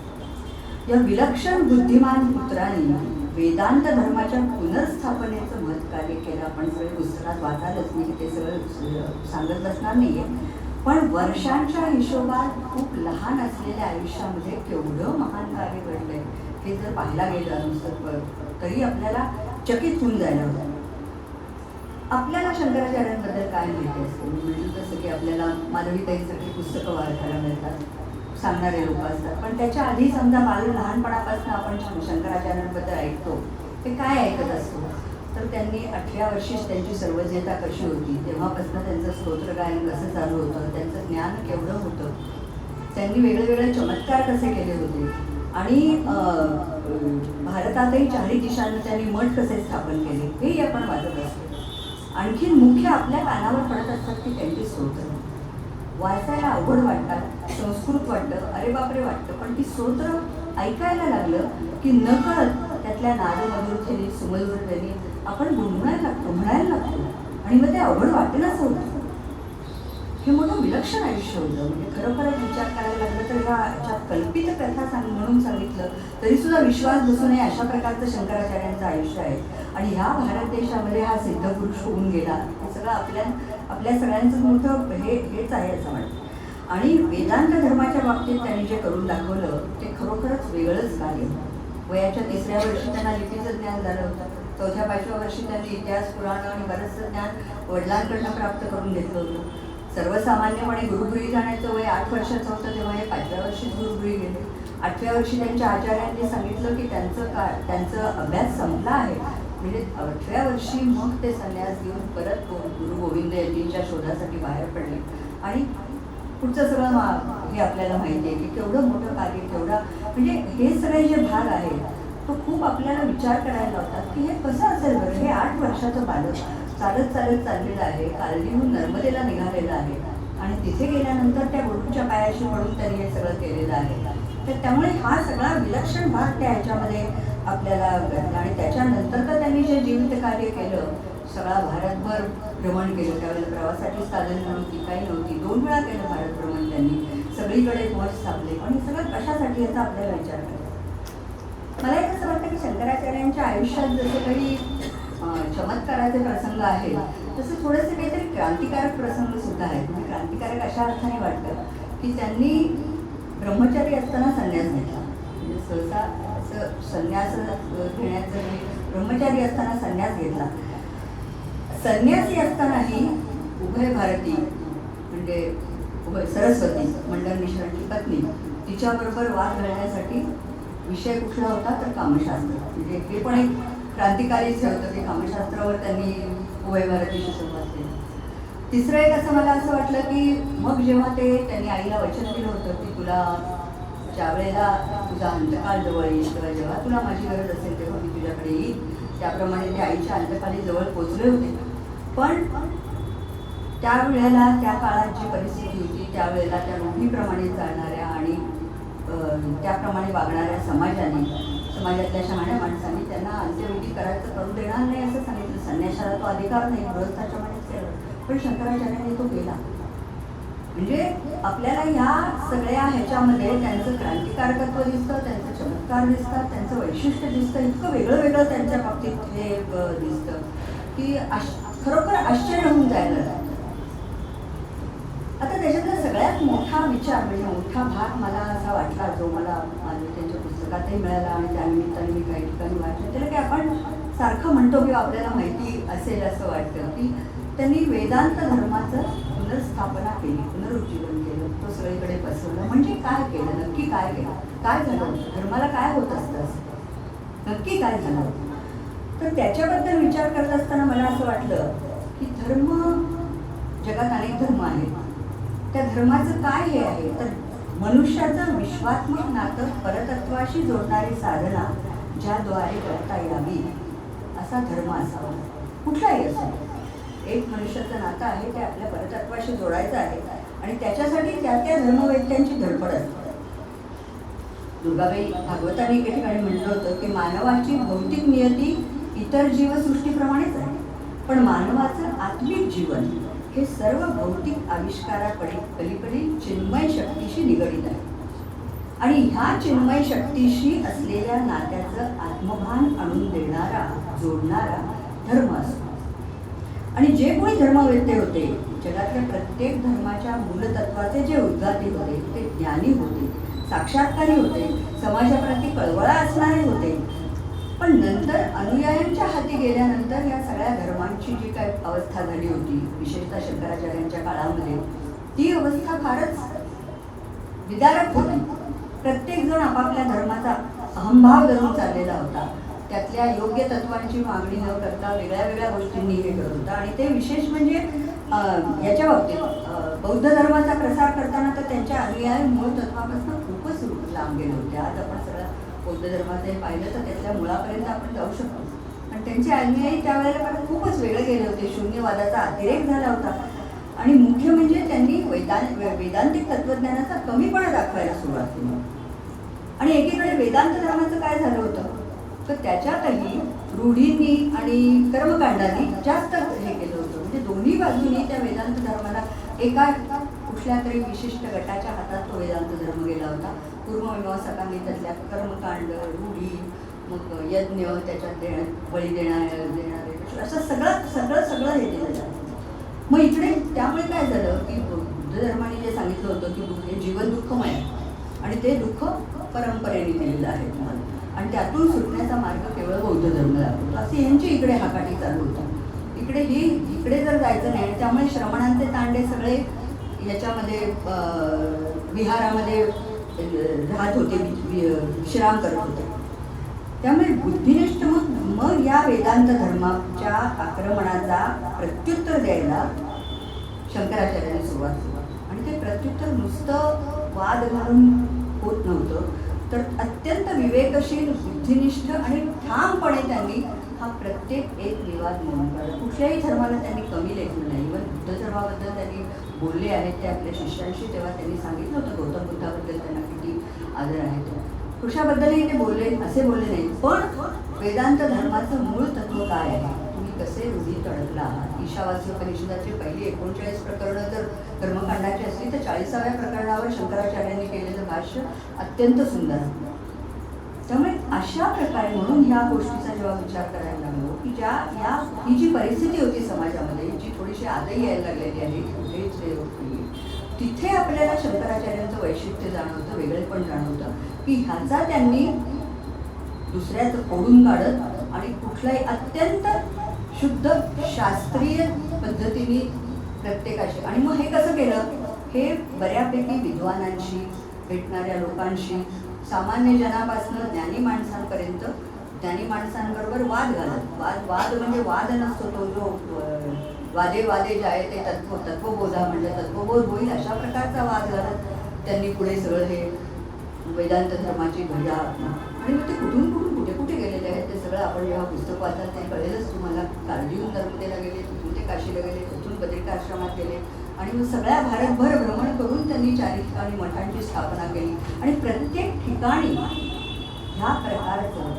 [SPEAKER 3] या विलक्षण बुद्धिमान पुत्रांनी वेदांत धर्माच्या पुनर्स्थापनेचं महत्कार्य केलं. आपण सगळे पुस्तकात वाचालच, मी ते सगळं सांगत बसणार नाहीये. पण वर्षांच्या हिशोबात खूप लहान असलेल्या आयुष्यामध्ये केवढं महान कार्य घडलंय हे जर पाहायला गेलं नुसतं तरी आपल्याला चकित होऊन जायला होतं. आपल्याला शंकराचार्यांबद्दल काय माहिती असते? मी म्हटलं तसं की आपल्याला माधवीताईंसारखी पुस्तकं वाचायला मिळतात, सांगणारे लोक असतात. पण त्याच्या आधी समजा लहानपणापासून आपण शंकराचार्यांबद्दल ऐकतो. ते काय ऐकत असतो? तर त्यांनी 18व्या वर्षीच त्यांची सर्वज्ञता कशी होती, तेव्हापासून त्यांचं स्तोत्र गायन कसं चालू होतं, त्यांचं ज्ञान केवढं होतं, त्यांनी वेगळे चमत्कार कसे केले होते आणि भारतातही 4 दिशांना त्यांनी मठ कसे स्थापन केले हेही आपण वाचत असतो. आणखी मुख्य आपल्या कानावर पडत असतात की त्यांची स्तोत्र वाचायला अवघड वाटतात, संस्कृत वाटतं, अरे बापरे वाटतं. पण ती स्तोत्र ऐकायला लागलं की नकळत त्यातल्या नादमधुरतेने, सुमधुरतेने आपण म्हणायला लागतो आणि मग ते अवघड वाटेलच होतं. हे मोठं विलक्षण आयुष्य होतं. म्हणजे खरोखरच विचार करायला लागलं तर ह्याच्यात कल्पित कथा म्हणून सांगितलं तरी सुद्धा विश्वास बसू नये अशा प्रकारचं शंकराचार्यांचं आयुष्य आहे. आणि ह्या भारत देशामध्ये हा सिद्धपुरुष होऊन गेला हे सगळं आपल्या सगळ्यांचं मोठं हेच आहे असं वाटतं. आणि वेदांत धर्माच्या बाबतीत त्यांनी जे करून दाखवलं ते खरोखरच वेगळंच कार्य. वयाच्या 3ऱ्या वर्षी त्यांना लिपीचं ज्ञान झालं होतं. 4व्या-5व्या वर्षी त्यांनी इतिहास, पुराण आणि बरंचसं ज्ञान वडिलांकडनं प्राप्त करून घेतलं होतं. सर्वसामान्यपणे गुरुगृही जाण्याचं वय 8 वर्षाचं होतं, तेव्हा हे 5व्या वर्षीच गुरुगृही गेले. 8व्या वर्षी त्यांच्या आचार्यांनी सांगितलं की त्यांचं अभ्यास संपला आहे. म्हणजे 8व्या वर्षी मग ते संन्यास घेऊन परत गुरु गोविंद यांच्या शोधासाठी बाहेर पडले. आणि पुढचं सगळं हे आपल्याला माहिती आहे की केवढं मोठं कार्य, केवढा म्हणजे हे सगळे जे भाग आहेत तो खूप आपल्याला विचार करायला लावतात की हे कसं असेल बरं. हे 8 वर्षाचं बालक चालत चाललेलं आहे, कालनीहून नर्मदेला निघालेलं आहे
[SPEAKER 5] आणि तिथे गेल्यानंतर त्या गुरुच्या पायाशी पडून त्यांनी हे सगळं केलेलं आहे. तर त्यामुळे हा सगळा विलक्षण भाग त्या ह्याच्यामध्ये आपल्याला घडला. आणि त्याच्यानंतर तर त्यांनी जे जीवित कार्य केलं, सगळा भारतभर भ्रमण केलं. त्यावेळेला प्रवासाची साधन नव्हती, काही नव्हती. 2 वेळा केलं भारत भ्रमण त्यांनी, सगळीकडे मठ स्थापले. पण हे सगळं कशासाठी याचा आपल्याला विचार करायचा. मला एक असं वाटतं की शंकराचार्यांच्या आयुष्यात जसं काही चमत्काराचे प्रसंग आहेत, तसं थोडेसे काहीतरी क्रांतिकारक प्रसंग सुद्धा आहेत. म्हणजे क्रांतिकारक अशा अर्थाने वाटतं की त्यांनी ब्रह्मचारी असताना संन्यास घेतला. म्हणजे सहसा असं संन्यास घेण्याचं, ब्रह्मचारी असताना संन्यास घेतला. संन्यासी असतानाही उभय भारती म्हणजे सरस्वती मंडन मिश्रांची पत्नी, तिच्याबरोबर वाद घालण्यासाठी विषय कुठला होता तर कामशास्त्र. म्हणजे हे पण एक क्रांतिकारीच होतं की कामशास्त्रावर त्यांनी उभय भारतीशी सुरुवात केली. तिसरं एक असं मला असं वाटलं की मग जेव्हा त्यांनी आईला वचन दिलं होतं की तुला ज्या वेळेला तुझा अंतकाळ जवळ येईल किंवा जेव्हा तुला माझी गरज असेल तेव्हा मी तुझ्याकडे येईल, त्याप्रमाणे ते आईच्या अंतकाली जवळ पोचले होते. पण त्यावेळेला त्या काळात जी परिस्थिती होती, त्यावेळेला त्या रूढीप्रमाणे चालणाऱ्या आणि त्याप्रमाणे वागणाऱ्या समाजातल्या शहाण्या माणसांनी त्यांना अंत्यविधी करायचं करू देणार नाही असं सांगितलं. संन्यासाला तो अधिकार नाही, गृहस्थाच्या मनेच केलं. पण शंकराचार्यांनी तो केला. म्हणजे आपल्याला ह्या सगळ्या ह्याच्यामध्ये त्यांचं क्रांतिकारकत्व दिसतं, त्यांचं चमत्कार दिसतात, त्यांचं वैशिष्ट्य दिसतं. इतकं वेगळं वेगळं त्यांच्या बाबतीत हे दिसतं की खरोखर आश्चर्य होऊन जायला लागतं. आता त्याच्यातला सगळ्यात मोठा विचार म्हणजे मोठा भाग मला असा वाटला, जो मला माझ्या त्यांच्या पुस्तकातही मिळाला आणि त्यानिमित्ताने मी काही ठिकाणी वाचलं, त्याला की आपण सारखं म्हणतो किंवा आपल्याला माहिती असेल असं वाटतं की त्यांनी वेदांत धर्माचं पुनर्स्थापना केली, पुनरुज्जीवन केलं, तो सगळीकडे पसरवलं. म्हणजे काय केलं, नक्की काय केलं, काय झालं होतं, धर्माला काय होत असतं, असं नक्की काय झालं होतं. तर त्याच्याबद्दल विचार करत असताना मला असं वाटलं की धर्म, जगात अनेक धर्म आहेत, त्या धर्माचं काय हे आहे तर मनुष्याचं विश्वात्मक नातं परतत्वाशी जोडणारी साधना ज्याद्वारे करता यावी असा धर्म असावा. कुठलाही असो, एक मनुष्याचं नातं आहे ते आपल्या परतत्वाशी जोडायचं आहे आणि त्याच्यासाठी त्या त्या धर्मवेत्यांची धडपड असते. दुर्गाबाई भागवतांनी एके ठिकाणी म्हटलं होतं की मानवाची भौतिक नियती इतर जीवसृष्टीप्रमाणेच आहे, पण मानवाचं आत्मिक जीवन हे सर्व भौतिक आविष्कारापलीकडील चिन्मय शक्तीशी निगडीत आहे आणि ह्या चिन्मय शक्तीशी असलेल्या नात्याचं आत्मभान आणून देणारा, जोडणारा धर्म असतो. आणि जे कोणी धर्मवेत्ते होते, जगातल्या प्रत्येक धर्माच्या मूलतत्वाचे जे उद्गाती होते ते ज्ञानी होते, साक्षात्कारी होते, समाजाप्रती कळवळा असणारे होते. पण नंतर अनुयायांच्या हाती गेल्यानंतर या सगळ्या धर्मांची जी काही अवस्था झाली होती, विशेषतः शंकराचार्यांच्या काळामध्ये, ती अवस्था फारच विदारक होती. प्रत्येकजण आपापल्या धर्माचा अहंभाव धरून चाललेला होता. त्यातल्या योग्य तत्वांची मागणी न करता वेगळ्या वेगळ्या गोष्टींनी हे करत होता. आणि ते विशेष म्हणजे याच्या बाबतीत बौद्ध धर्माचा प्रसार करताना तर त्यांच्या अनुयायी मूळ तत्वापासून खूपच लांब गेले होते. आज आपण सगळं बौद्ध धर्माचं पाहिलं तर त्यातल्या मुळापर्यंत आपण जाऊ शकतो. आणि त्यांचे अनुयायी त्यावेळेला खूपच वेगळे गेले होते. शून्यवादाचा अतिरेक झाला होता आणि मुख्य म्हणजे त्यांनी वेदांतिक तत्वज्ञानाचा कमीपणा दाखवायला सुरुवात केली. आणि एकीकडे वेदांत धर्माचं काय झालं होतं तर त्याच्यातही रूढींनी आणि कर्मकांडांनी जास्त हे केलं होतं. म्हणजे दोन्ही बाजूनी त्या वेदांत धर्माला एका कुठल्या तरी विशिष्ट गटाच्या हातात तो वेदांत धर्म गेला होता. पूर्वमीमांसकांनी त्यातल्या कर्मकांड, रूढी, मग यज्ञ, त्याच्यात बळी देणारे असं सगळं हे दिलं जातं. मग इकडे त्यामुळे काय झालं की बुद्ध धर्माने जे सांगितलं होतं की हे जीवन दुःखमय आहे आणि ते दुःख परंपरेने दिलेलं आहे तुम्हाला आणि त्यातून सुटण्याचा मार्ग केवळ बौद्ध धर्म दाखवतो, असे यांची इकडे हाकाटी चालू होती. इकडे जर जायचं नाही. त्यामुळे श्रमणांचे तांडे सगळे याच्यामध्ये विहारामध्ये राहत होते, विश्राम करत होते. त्यामुळे बुद्धिनिष्ठ मग या वेदांत धर्माच्या आक्रमणाचा प्रत्युत्तर द्यायला शंकराचार्यांनी सुरुवात केली. आणि ते प्रत्युत्तर नुसतं वाद घालून होत नव्हतं, तर अत्यंत विवेकशील, बुद्धिनिष्ठ आणि ठामपणे त्यांनी हा प्रत्येक एक विवाद म्हणून काढला. कुठल्याही धर्माला त्यांनी कमी लेखलं नाही. इव्हन बुद्ध धर्माबद्दल त्यांनी बोलले आहेत ते आपल्या शिष्यांशी, तेव्हा त्यांनी सांगितलं होतं गौतम बुद्धाबद्दल त्यांना किती आदर आहे. कृष्णाबद्दलही ते बोलले, असे बोलले नाही. पण वेदांत धर्माचं मूळ तत्व काय आहे, तुम्ही कसे रूढीत अडकला आहात. ईशावास्य उपनिषदाची पहिली 39 प्रकरणं जर कर्मकांडाची असली तर 40व्या प्रकरणावर शंकराचार्यांनी केलेलं भाष्य अत्यंत सुंदर आहे. त्यामुळे अशा प्रकारे म्हणून ह्या गोष्टीचा जेव्हा विचार करायला लागलो की ही जी परिस्थिती होती समाजामध्ये, जी थोडीशी आजही यायला लागलेली आहे, कुठेच तिथे आपल्याला शंकराचार्यांचं वैशिष्ट्य जाणवतं, वेगळेपण जाणवतं की ह्याचा त्यांनी दुसऱ्याचं ओढून काढत आणि कुठलाही अत्यंत शुद्ध शास्त्रीय पद्धतीने प्रत्येकाशी. आणि मग हे कसं केलं, हे बऱ्यापैकी विद्वानांशी, भेटणाऱ्या लोकांशी, सामान्य जनापासून ज्ञानी माणसांपर्यंत, ज्ञानी माणसांबरोबर वाद घालत. वाद म्हणजे वाद नसतो तो जो वादे वादे जाय ते तत्वबोधा म्हणजे तत्वबोध होईल अशा प्रकारचा वाद घालत त्यांनी पुढे सगळं हे वेदांत धर्माची ध्वजा. आणि मग ते कुठून कुठे कुठे गेलेले आहेत ते सगळं आपण जेव्हा पुस्तक वाचाल ते कळेलच तुम्हाला. कार्डिहून नर्मदेला गेले, तिथून ते काशीला गेले, तिथून बद्रिकाश्रमात गेले आणि मग सगळ्या भारतभर भ्रमण करून त्यांनी 4 ठिकाणी मठांची स्थापना केली. आणि प्रत्येक ठिकाणी ह्या प्रकारचं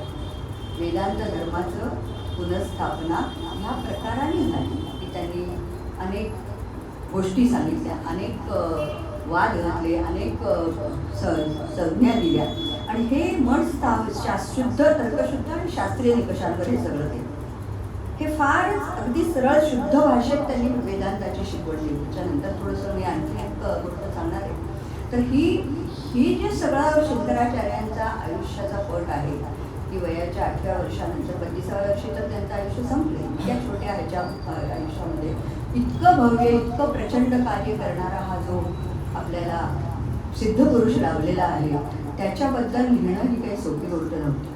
[SPEAKER 5] वेदांत धर्माचं पुनर्स्थापना ह्या प्रकाराने झाली की त्यांनी अनेक गोष्टी सांगितल्या, अनेक वाद घातले, अनेक संज्ञा दिल्या. आणि हे मठ शुद्ध, तर्कशुद्ध आणि शास्त्रीय निकषांवर हे सगळं केलं. हे फारच अगदी सरळ शुद्ध भाषेत त्यांनी वेदांताची शिकवण दिली. त्याच्यानंतर थोडंसं मी आणखी एक गोष्ट सांगणार आहे. तर ही जे सगळं शंकराचार्यांचा आयुष्याचा पट आहे की वयाच्या 8व्या वर्षानंतर 32व्या वर्षी तर त्यांचं आयुष्य संपले. इतक्या छोट्या ह्याच्या आयुष्यामध्ये इतकं भव्य, इतकं प्रचंड कार्य करणारा हा जो आपल्याला सिद्ध पुरुष लाभलेला आहे त्याच्याबद्दल लिहिणं ही काही सोपी गोष्ट नव्हती.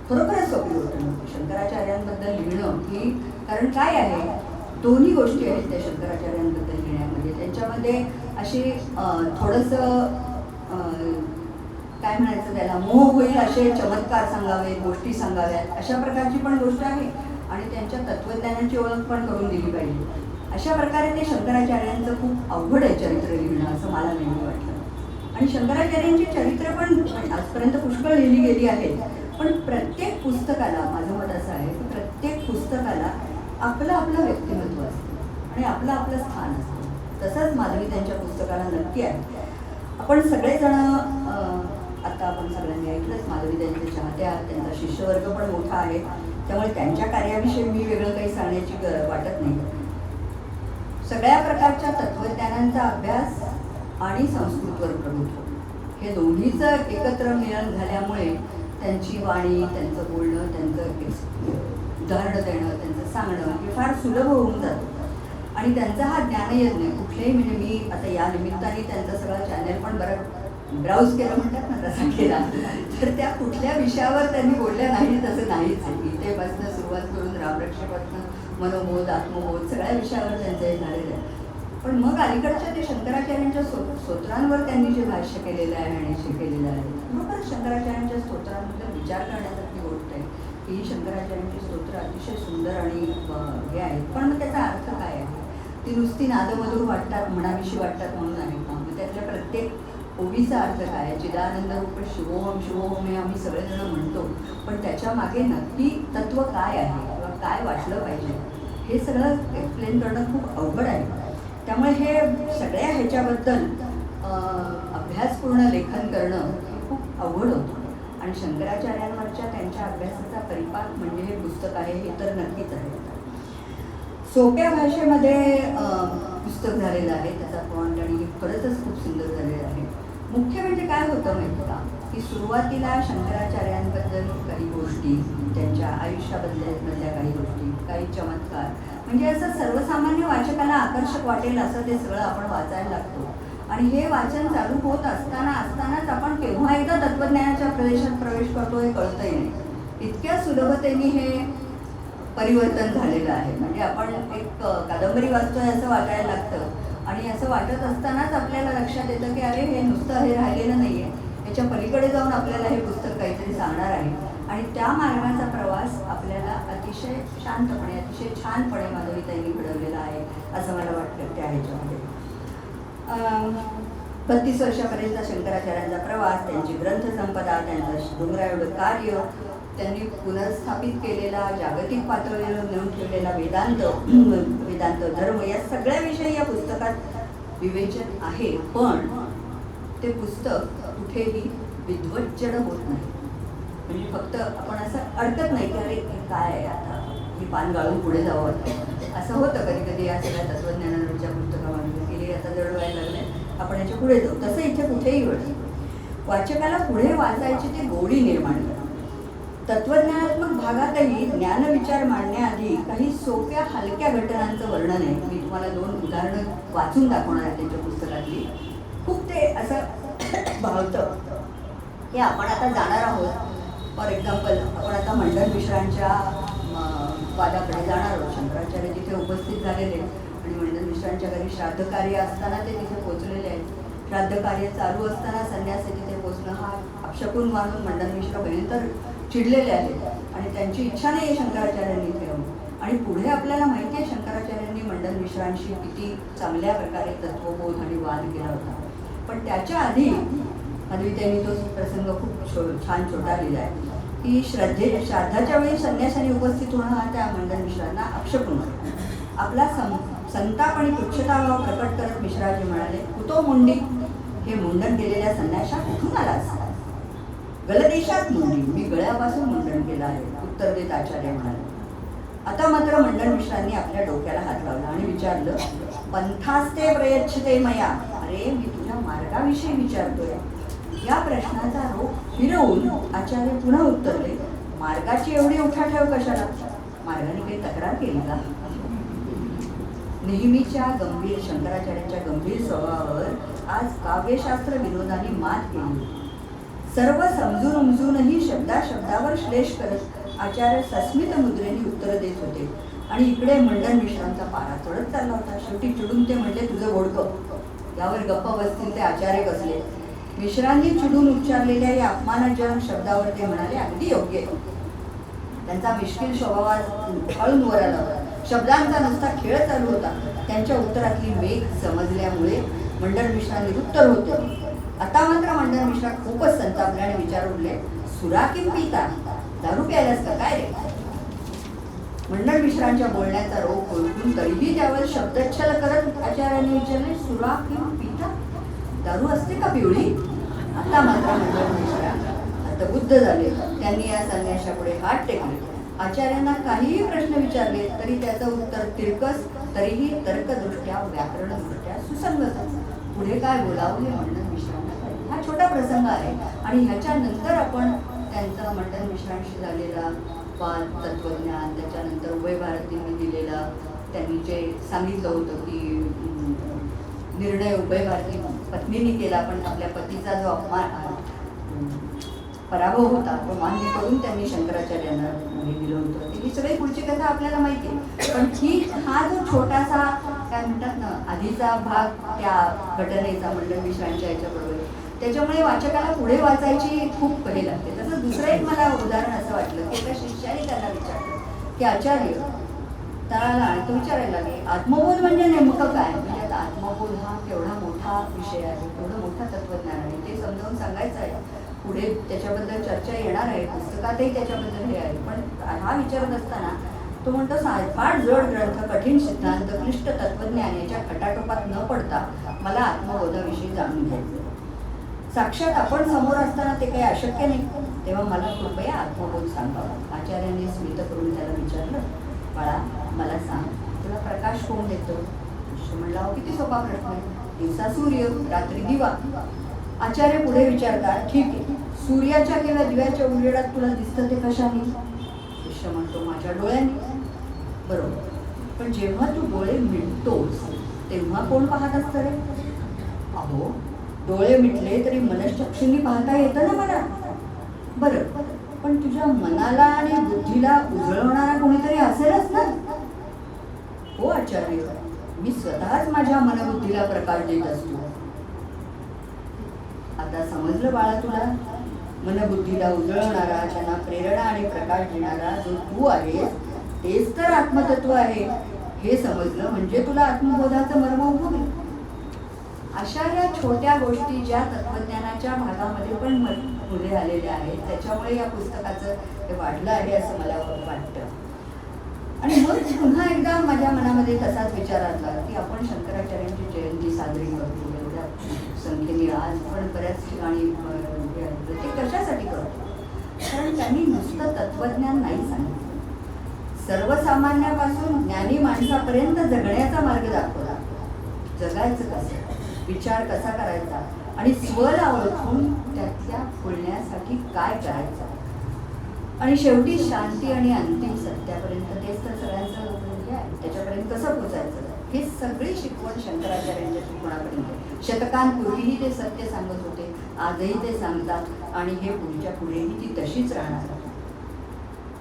[SPEAKER 5] खरोखरच सोपी गोष्ट नव्हती शंकराचार्यांबद्दल लिहिणं ही. कारण काय आहे, दोन्ही गोष्टी आहेत त्या शंकराचार्यांबद्दल लिहिण्यामध्ये. त्यांच्यामध्ये अशी थोडंसं काय म्हणायचं त्याला, मोह होईल असे चमत्कार सांगावे, गोष्टी सांगाव्यात अशा प्रकारची पण गोष्ट आहे. आणि त्यांच्या तत्वज्ञानाची ओळख पण करून दिली पाहिजे. अशा प्रकारे ते शंकराचार्यांचं खूप अवघड आहे चरित्र लिहिणं असं मला नेहमी वाटलं. आणि शंकराचार्यांची चरित्र पण आजपर्यंत पुष्कळ लिहिली गेली आहेत. पण प्रत्येक पुस्तकाला, माझं मत असं आहे की प्रत्येक पुस्तकाला आपलं आपलं व्यक्तिमत्व असतं आणि आपलं आपलं स्थान असतं. तसंच माधवी त्यांच्या पुस्तकाला नक्की आहे. आपण सगळेजण आता आपण सगळ्यांनी ऐकलंच, माधवी त्यांचे चाहते आहात, त्यांचा शिष्यवर्ग पण मोठा आहे. त्यामुळे त्यांच्या कार्याविषयी मी वेगळं काही सांगण्याची वाटत नाही. सगळ्या प्रकारच्या तत्वज्ञानांचा अभ्यास आणि संस्कृतवर प्रभुत्व हे दोन्हीचं एकत्र मिलन झाल्यामुळे त्यांची वाणी, त्यांचं बोलणं, त्यांचं उदाहरणं देणं, त्यांचं सांगणं हे फार सुलभ होऊन जातं. आणि त्यांचा हा ज्ञानयज्ञ कुठलेही, म्हणजे मी आता या निमित्ताने त्यांचा सगळा चॅनल पण बरं ब्राउज केलं म्हणतात ना तसा केला. तर त्या कुठल्या विषयावर त्यांनी बोलल्या नाही तसं नाहीच. इथेपासून सुरुवात करून रामरक्षेपासून मनोबोध, आत्मबोध सगळ्या विषयावर त्यांचं हे झालेलं आहे. पण मग अलीकडच्या ते शंकराचार्यांच्या स्तोत्रांवर त्यांनी जे भाष्य केलेलं आहे आणि हे केलेलं आहे, बरोबर शंकराचार्यांच्या स्तोत्रांबद्दल विचार करण्यासारखी गोष्ट आहे की ही शंकराचार्यांची स्तोत्र अतिशय सुंदर आणि हे आहेत. पण मग त्याचा अर्थ काय आहे, ती नुसती नादमधूर वाटतात, म्हणाविषयी वाटतात म्हणून आहे का? मग त्यातल्या प्रत्येक ओवीचा अर्थ काय आहे? चिदानंद रूप शिवोहम शिवोहम हे आम्ही सगळेजण म्हणतो, पण त्याच्या मागे नक्की तत्व काय आहे किंवा काय वाटलं पाहिजे हे सगळं एक्सप्लेन करणं खूप अवघड आहे. त्यामुळे हे सगळ्या ह्याच्याबद्दल अभ्यासपूर्ण लेखन करणं हे खूप अवघड होतं. आणि शंकराचार्यांवरच्या त्यांच्या अभ्यासाचा परिपाक म्हणजे हे पुस्तक आहे, हे तर नक्कीच आहे. सोप्या भाषेमध्ये पुस्तक झालेलं आहे, त्याचा फॉन्ट आणि खरंच खूप सुंदर झालेलं आहे. मुख्य म्हणजे काय होतं माहिती का, की सुरुवातीला शंकराचार्यांबद्दल काही गोष्टी, त्यांच्या आयुष्याबद्दलमधल्या काही गोष्टी, काही चमत्कार, म्हणजे असं सर्वसामान्य वाचकाला आकर्षक वाटेल असं ते सगळं आपण वाचायला लागतो. आणि हे वाचन चालू होत असतानाच आपण केव्हा एकदा तत्वज्ञानाच्या प्रदेशात प्रवेश करतो हे कळतही नाही. इतक्या सुलभतेने हे परिवर्तन झालेलं आहे. म्हणजे आपण एक कादंबरी वाचतोय असं वाटायला लागतं आणि असं वाटत असतानाच आपल्याला लक्षात येतं की अरे हे नुसतं हे राहिलेलं नाही आहे, त्याच्या पलीकडे जाऊन आपल्याला हे पुस्तक काहीतरी सांगणार आहे आणि त्या मार्गाचा प्रवास आपल्याला अतिशय शांतपणे अतिशय छानपणे माधवीताईंनी घडवलेला आहे असं मला वाटतं त्या ह्याच्यामध्ये. 32 वर्षापर्यंत शंकराचार्यांचा प्रवास, त्यांची ग्रंथसंपदा, त्यांचं डोंगराएवढं कार्य, त्यांनी पुनर्स्थापित केलेला जागतिक पातळीवर नेऊन ठेवलेला वेदांत धर्म, या सगळ्याविषयी या पुस्तकात विवेचन आहे. पण ते पुस्तक कुठेही विद्वज्जड होत नाही. म्हणजे फक्त आपण असं अडकत नाही की अरे काय आहे आता ही पान गाळून पुढे जावं वाटतं असं होतं कधी कधी. या सगळ्या तत्वज्ञानाच्या पुस्तकामध्ये गेली आता जड व्हायला लागले आपण याच्या पुढे जाऊ, तसं इथे कुठेही घडतं. वाचकाला पुढे वाचायची ती गोडी निर्माण करते. तत्वज्ञानात्मक भागातही ज्ञानविचार मांडण्याआधी काही सोप्या हलक्या घटनांचं वर्णन आहे. मी तुम्हाला 2 उदाहरणं वाचून दाखवणार आहे त्यांच्या पुस्तकातली. खूप ते असं भावतं की आपण आता जाणार आहोत. फॉर एक्झाम्पल आपण आता मंडन मिश्रांच्या वादाकडे जाणार आहोत. शंकराचार्य तिथे उपस्थित झालेले आणि मंडन मिश्रांच्या घरी श्राद्ध कार्य असताना ते तिथे पोचलेले आहेत. श्राद्ध कार्य चालू असताना संन्यासी तिथे पोचणं हा अपशकुन मानून मंडन मिश्र भयंकर चिडलेले आहेत आणि त्यांची इच्छा नाही आहे शंकराचार्यांनी इथे येऊन. आणि पुढे आपल्याला माहिती आहे शंकराचार्यांनी मंडन मिश्रांशी किती चांगल्या प्रकारे तत्वबोध आणि वाद केला होता. पण त्याच्या आधी माधवीताईंनी तो प्रसंग खूप छान छोटा लिहिला आहे की श्राद्धाच्या वेळी संन्यासाने उपस्थित होणं हा त्या मंडन मिश्रांना अपशकुन होता. आपला संताप आणि तुच्छताभाव प्रकट करत मिश्राजी म्हणाले, कुतो मुंडी, हे मुंडन केलेल्या संन्यासा कुठून आलास? गलदेशात मुंडी, मी गळ्यापासून मुंडन केलं आहे, उत्तर देत आचार्य म्हणाले. आता मात्र मंडन मिश्रांनी आपल्या डोक्याला हात लावला आणि विचारलं, पंथास्ते प्रयच्छते मया, अरे मी तुझ्या मार्गाविषयी विचारतोय. या प्रश्नाचा रोख फिरवून आचार्य पुन्हा उत्तरले, मार्गाची एवढी उठाठेव कशाला? मार्गाने काही तक्रार केली का? नेहमीच्या गंभीर शंकराचार्यांच्या गंभीर स्वभावावर आज काव्यशास्त्र विनोदाने मात केली. सर्व समजून उमजूनही शब्दाशब्दावर श्लेष करत आचार्य सस्मित मुद्रेने उत्तर देत होते आणि इकडे मंडन मिश्रांचा पारा चढत चालला होता. शेवटी चिडून ते म्हणले, तुझं ओळखं. यावर गप्पा बसतील ते आचार्य कसले. मिश्रांनी चिडून उच्चारलेल्या या अपमानजनक शब्दावर ते म्हणाले, अगदी योग्य. त्यांचा मिश्किल स्वभावात हळून वर आला होता. शब्दांचा नुसता खेळ चालू होता. त्यांच्या उत्तरातली मेघ समजल्यामुळे मंडन मिश्रा निरुत्तर होते. आता मात्र मंडन मिश्रा खूपच संतापल्याने विचार उठले, सुरा किम पिता, दारू प्यायलास का काय रे? मंडन मिश्रांच्या बोलण्याचा रोग ओळखून तरीही त्यावर शब्दच्छल करत आचार्यांनी विचारले, सुरा किम पिता, दारू असते का पिवळी? आता मात्र मंडन मिश्रा आता बुद्ध झाले. त्यांनी या संन्याशापुढे हात टेकले. आचार्यांना काहीही प्रश्न विचारले तरी त्याचं उत्तर तिरकस, तरीही तर्कदृष्ट्या व्याकरणदृष्ट्या सुसंगत. पुढे काय बोलावं हे मंडन मिश्रांना कळले. हा छोटा प्रसंग आहे आणि ह्याच्यानंतर आपण त्यांचा मंडन मिश्रांशी झालेला वाद, तत्वज्ञान, त्याच्यानंतर उभय भारतींनी दिलेला, त्यांनी जे सांगितलं होतं की निर्णय उभय भारती पत्नीने केला, पण आपल्या पतीचा जो पराभव होता तो मान्य करून त्यांनी शंकराचार्यांना हे दिलं होतं. ही सगळी पुढची कथा आपल्याला माहिती आहे. पण हा जो छोटासा काय म्हणतात ना आधीचा भाग त्या घटनेचा मंडन मिश्रांच्या याच्याबरोबर, त्याच्यामुळे वाचकाला पुढे वाचायची खूप हे लागते. तसं दुसरं एक मला उदाहरण असं वाटलं की एका शिष्याने त्यांना विचारलं की आचार्य त्याला आणि तो विचारायला लागले, आत्मबोध म्हणजे नेमकं काय? म्हणजे आता आत्मबोध हा केवढा मोठा विषय आहे, केवढं मोठा तत्वज्ञान आहे, ते समजावून सांगायचं आहे. पुढे त्याच्याबद्दल चर्चा येणार आहे, पुस्तकातही त्याच्याबद्दल हे आहे. पण हा विचारत असताना तो म्हणतो, फार जड ग्रंथ, कठीण सिद्धांत, क्लिष्ट तत्वज्ञान याच्या खटाटोपात न पडता मला आत्मबोधाविषयी जाणून घ्यायचं. साक्षात आपण समोर असताना ते काही अशक्य नाही, तेव्हा मला कृपया आत्मबोध सांगावा. आचार्यांनी स्मित करून त्याला विचारलं, बाळा मला सांग, तुला प्रकाश कोण देतो? शिष्य म्हणला, किती सोपा प्रश्न आहे, दिवसा सूर्य, रात्री दिवा. आचार्य पुढे विचारतात, ठीक आहे, सूर्याच्या किंवा दिव्याच्या उजेडात तुला दिसतं ते कशाने? शिष्य म्हणतो, माझ्या डोळ्यांनी. बरोबर, पण जेव्हा तू डोळे मिटतोस तेव्हा कोण पाहत असतं रे? अहो, डोळे मिटले तरी मनश्चक्षुंनी पाहता येतं ना मला. बरं, पण तुझ्या मनाला आणि बुद्धीला उजळवणारा कोणीतरी असेलच ना? हो आचार्य, मी स्वतःच माझ्या मनबुद्धीला प्रकाश देत असतो. आता समजलं बाळा तुला? मनबुद्धीला उजळवणारा, त्यांना प्रेरणा आणि प्रकाश देणारा जो तू आहेस तेच तर आत्मतत्व आहे हे समजलं म्हणजे तुला आत्मबोधाचं मर्म उमगलं. अशा या छोट्या गोष्टी ज्या तत्वज्ञानाच्या भागामध्ये पण पुढे आलेल्या आहेत, त्याच्यामुळे या पुस्तकाचं हे वाढलं आहे असं मला वाटतं. आणि मग पुन्हा एकदा माझ्या मनामध्ये तसाच विचार आला की आपण शंकराचार्यांची जयंती साजरी करतो एवढ्या संख्येने, आज पण बऱ्याच ठिकाणी ते कशासाठी करतो? कारण त्यांनी नुसतं तत्वज्ञान नाही सांगितलं, सर्वसामान्यापासून ज्ञानी माणसापर्यंत जगण्याचा मार्ग दाखवला. जगायचं कसं, विचार कसा करायचा आणि स्वला ओळखून त्यातल्या फुलण्यासाठी काय करायचं, आणि शेवटी शांती आणि अंतिम सत्यापर्यंत, तेच तर सगळ्यांचं हे आहे, त्याच्यापर्यंत कसं पोचायचं, हे सगळी शिकवण शंकराचार्यांच्या शिकवणापर्यंत. शतकांपूर्वीही ते सत्य सांगत होते, आजही ते सांगतात आणि हे पुढच्या पुढेही ती तशीच राहणार.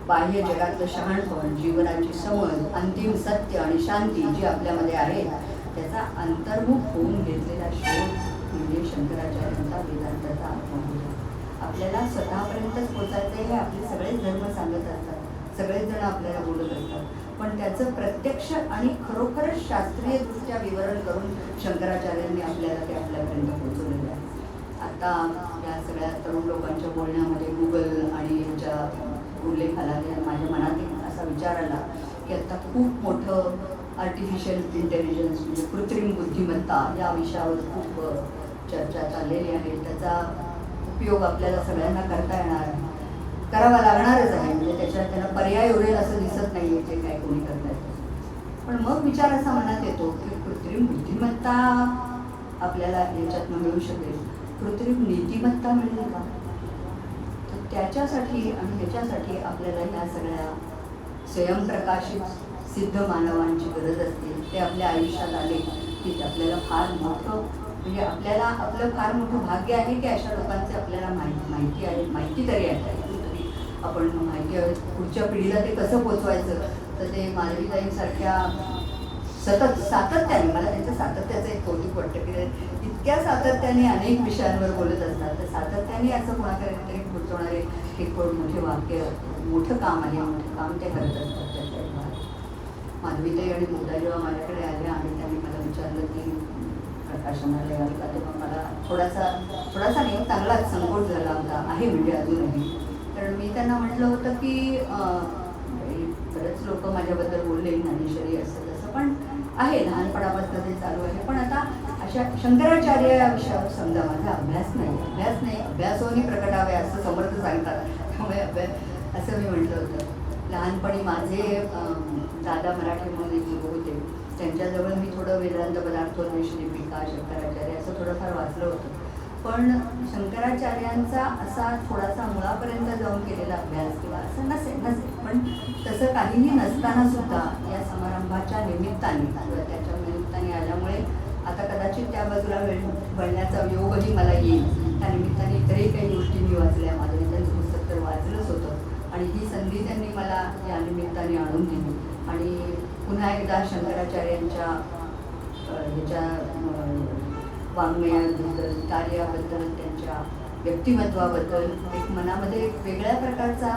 [SPEAKER 5] बाह्य जगातलं शहाणपण, जीवनाची समज, अंतिम सत्य आणि शांती जी आपल्यामध्ये आहे त्याचा अंतर्मुख होऊन घेतलेला शोध म्हणजे शंकराचार्यांचा वेदांताचा आत्मबोध. आपल्याला स्वतःपर्यंतच पोचायचं हे आपले सगळेच धर्म सांगत असतात, सगळेच जण आपल्याला बोलत असतात, पण त्याचं प्रत्यक्ष आणि खरोखरच शास्त्रीय दृष्ट्या विवरण करून शंकराचार्यांनी आपल्याला ते आपल्यापर्यंत पोहोचवलेलं आहे. आता या सगळ्या तरुण लोकांच्या बोलण्यामध्ये गुगल आणि ह्याच्या उल्लेख आला, माझ्या मनात एक असा विचार आला की आता खूप मोठं आर्टिफिशियल इंटेलिजन्स म्हणजे कृत्रिम बुद्धिमत्ता या विषयावर खूप चर्चा चाललेली आहे. त्याचा उपयोग आपल्याला सगळ्यांना करता येणार आहे, करावा लागणारच आहे, म्हणजे त्याच्यात त्यांना पर्याय उरेल असं दिसत नाही आहे ते काय कोणी करता येतं. पण मग विचार असा मनात येतो की कृत्रिम बुद्धिमत्ता आपल्याला याच्यातनं मिळू शकेल, कृत्रिम नीतिमत्ता मिळेल का? तर त्याच्यासाठी आणि ह्याच्यासाठी आपल्याला ह्या सगळ्या स्वयंप्रकाशित सिद्ध मानवांची गरज असते. ते आपल्या आयुष्यात आले की आपल्याला फार मोठं म्हणजे आपल्याला आपलं फार मोठं भाग्य आहे की अशा लोकांचे आपल्याला माहिती आहे, माहिती तरी आहे तरी आपण माहिती आहे पुढच्या पिढीला ते कसं पोचवायचं. तर ते मालवीताईंसारख्या सतत सातत्याने, मला त्यांचं सातत्याचं एक कौतुक वाटतं की इतक्या सातत्याने अनेक विषयांवर बोलत असतात, तर सातत्याने असं कोणाकडे तरी पोचवणारे एक मोठे वाक्य, मोठं काम आहे, मोठं काम ते करत असतात. माधवीताई आणि मुद्दा जेव्हा माझ्याकडे आल्या आणि त्यांनी मला विचारलं की प्रकाशनाला याल का, तेव्हा मला थोडासा नाही चांगलाच संकोच झाला होता, आहे म्हणजे अजूनही. कारण मी त्यांना म्हटलं होतं की बरेच लोक माझ्याबद्दल बोलले ज्ञानेश्वरी असं तसं, पण आहे लहानपणापासून ते चालू आहे, पण आता अशा शंकराचार्य या विषयावर समजा माझा अभ्यास नाही, अभ्यासोनी प्रकटावे असं समर्थ सांगतात, त्यामुळे अभ्यास असं मी म्हटलं होतं. लहानपणी माझे दादा मराठी म्हणून एक गुरु होते, त्यांच्याजवळ मी थोडं वेदांत पदार्थोन्मेष दीपिका, शंकराचार्य असं थोडंफार वाचलं होतं. पण शंकराचार्यांचा असा थोडासा मुळापर्यंत जाऊन केलेला अभ्यास किंवा असं नसेल, पण तसं काहीही नसताना सुद्धा या समारंभाच्या निमित्ताने किंवा त्याच्या निमित्ताने आल्यामुळे आता कदाचित त्या बाजूला वळण्याचा योगही मला येईल. त्या निमित्ताने इतरही काही गोष्टी मी वाचल्या, माधवीतांचं पुस्तक तर वाचलंच होतं आणि ही संधी त्यांनी मला या निमित्ताने आणून दिली. आणि पुन्हा एकदा शंकराचार्यांच्या ह्याच्या वाङ्मयाबद्दल, कार्याबद्दल, त्यांच्या व्यक्तिमत्वाबद्दल एक मनामध्ये एक वेगळ्या प्रकारचा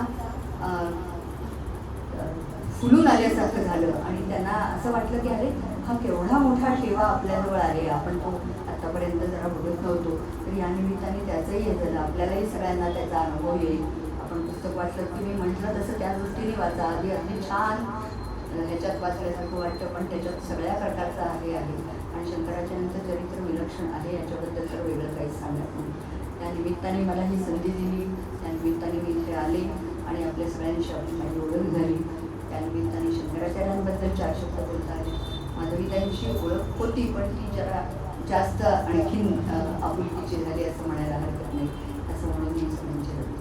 [SPEAKER 5] फुलून आल्यासारखं झालं आणि त्यांना असं वाटलं की अरे हा केवढा मोठा ठेवा आपल्याजवळ आहे, आपण तो आतापर्यंत जरा बघत नव्हतो, तर या निमित्ताने त्याचंही हे झालं, आपल्यालाही सगळ्यांना त्याचा अनुभव येईल. आपण पुस्तक वाचलं की मी म्हटलं तसं त्या दृष्टीने वाचा, आधी अगदी छान ह्याच्यात वाचल्यासारखं वाटतं, पण त्याच्यात सगळ्या प्रकारचं आहे आणि शंकराचार्यांचं चरित्र विलक्षण आहे, याच्याबद्दल तर वेगळं काहीच सांगत नाही. त्या निमित्ताने मला ही संधी दिली, त्या निमित्ताने मी इथे आले आणि आपल्या सगळ्यांशी आपली माझी ओळख झाली. त्या निमित्ताने शंकराचार्यांबद्दल 4 शब्द बोलता आले. माधवीताईंची ओळख होती, पण ती जरा जास्त आणखीन आपुलकीची झाली असं म्हणायला हरकत नाही, असं म्हणून मी सगळ्यांची झाली.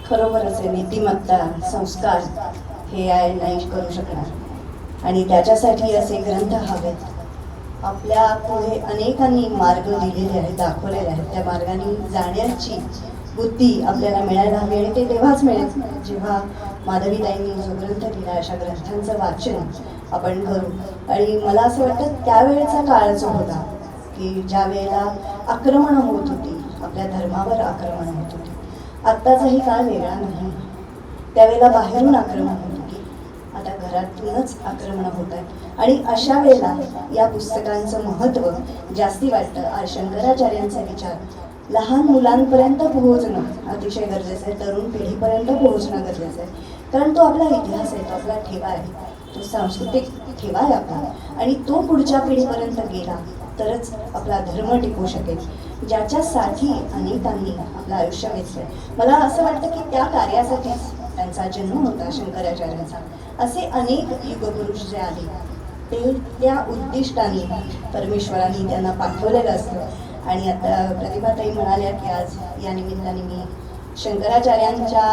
[SPEAKER 1] खरोखरच आहे, नीतिमत्ता, संस्कार हे नाही करू शकणार आणि त्याच्यासाठी असे ग्रंथ हवेत. आपल्या पुढे अनेकांनी मार्ग दिलेले आहेत, दाखवलेले आहेत, त्या मार्गाने जाण्याची बुद्धी आपल्याला मिळायला हवी आणि ते तेव्हाच मिळेल जेव्हा माधवीताईंनी जो ग्रंथ लिहिला अशा ग्रंथांचं वाचन आपण करू. आणि मला असं वाटतं त्यावेळेचा काळ जो होता की ज्या वेळेला आक्रमणं होत होती, आपल्या धर्मावर आक्रमणं होत होती. आत्ताचाही काळ वेगळा नाही. त्यावेळेला बाहेरून आक्रमण होत होती, आता घरातूनच आक्रमणं होत आहेत. आणि अशा वेळेला या पुस्तकांचं महत्त्व जास्ती वाटतं. शंकराचार्यांचे विचार लहान मुलांपर्यंत पोहोचणं अतिशय गरजेचं आहे, तरुण पिढीपर्यंत पोहोचणं गरजेचं आहे. कारण तो आपला इतिहास आहे, तो आपला ठेवा आहे, तो सांस्कृतिक ठेवा आहे आपला. आणि तो पुढच्या पिढीपर्यंत गेला तरच आपला धर्म टिकू शकेल, ज्याच्यासाठी अनेकांनी आपलं आयुष्य वेचलं. मला असं वाटतं की त्या कार्यासाठीच त्यांचा जन्म होता शंकराचार्यांचा. असे अनेक युगपुरुष जे आले ते त्या उद्दिष्टाने परमेश्वराने त्यांना पाठवलेलं असतं. आणि आता प्रतिभाताई म्हणाल्या की आज या निमित्ताने मी शंकराचार्यांच्या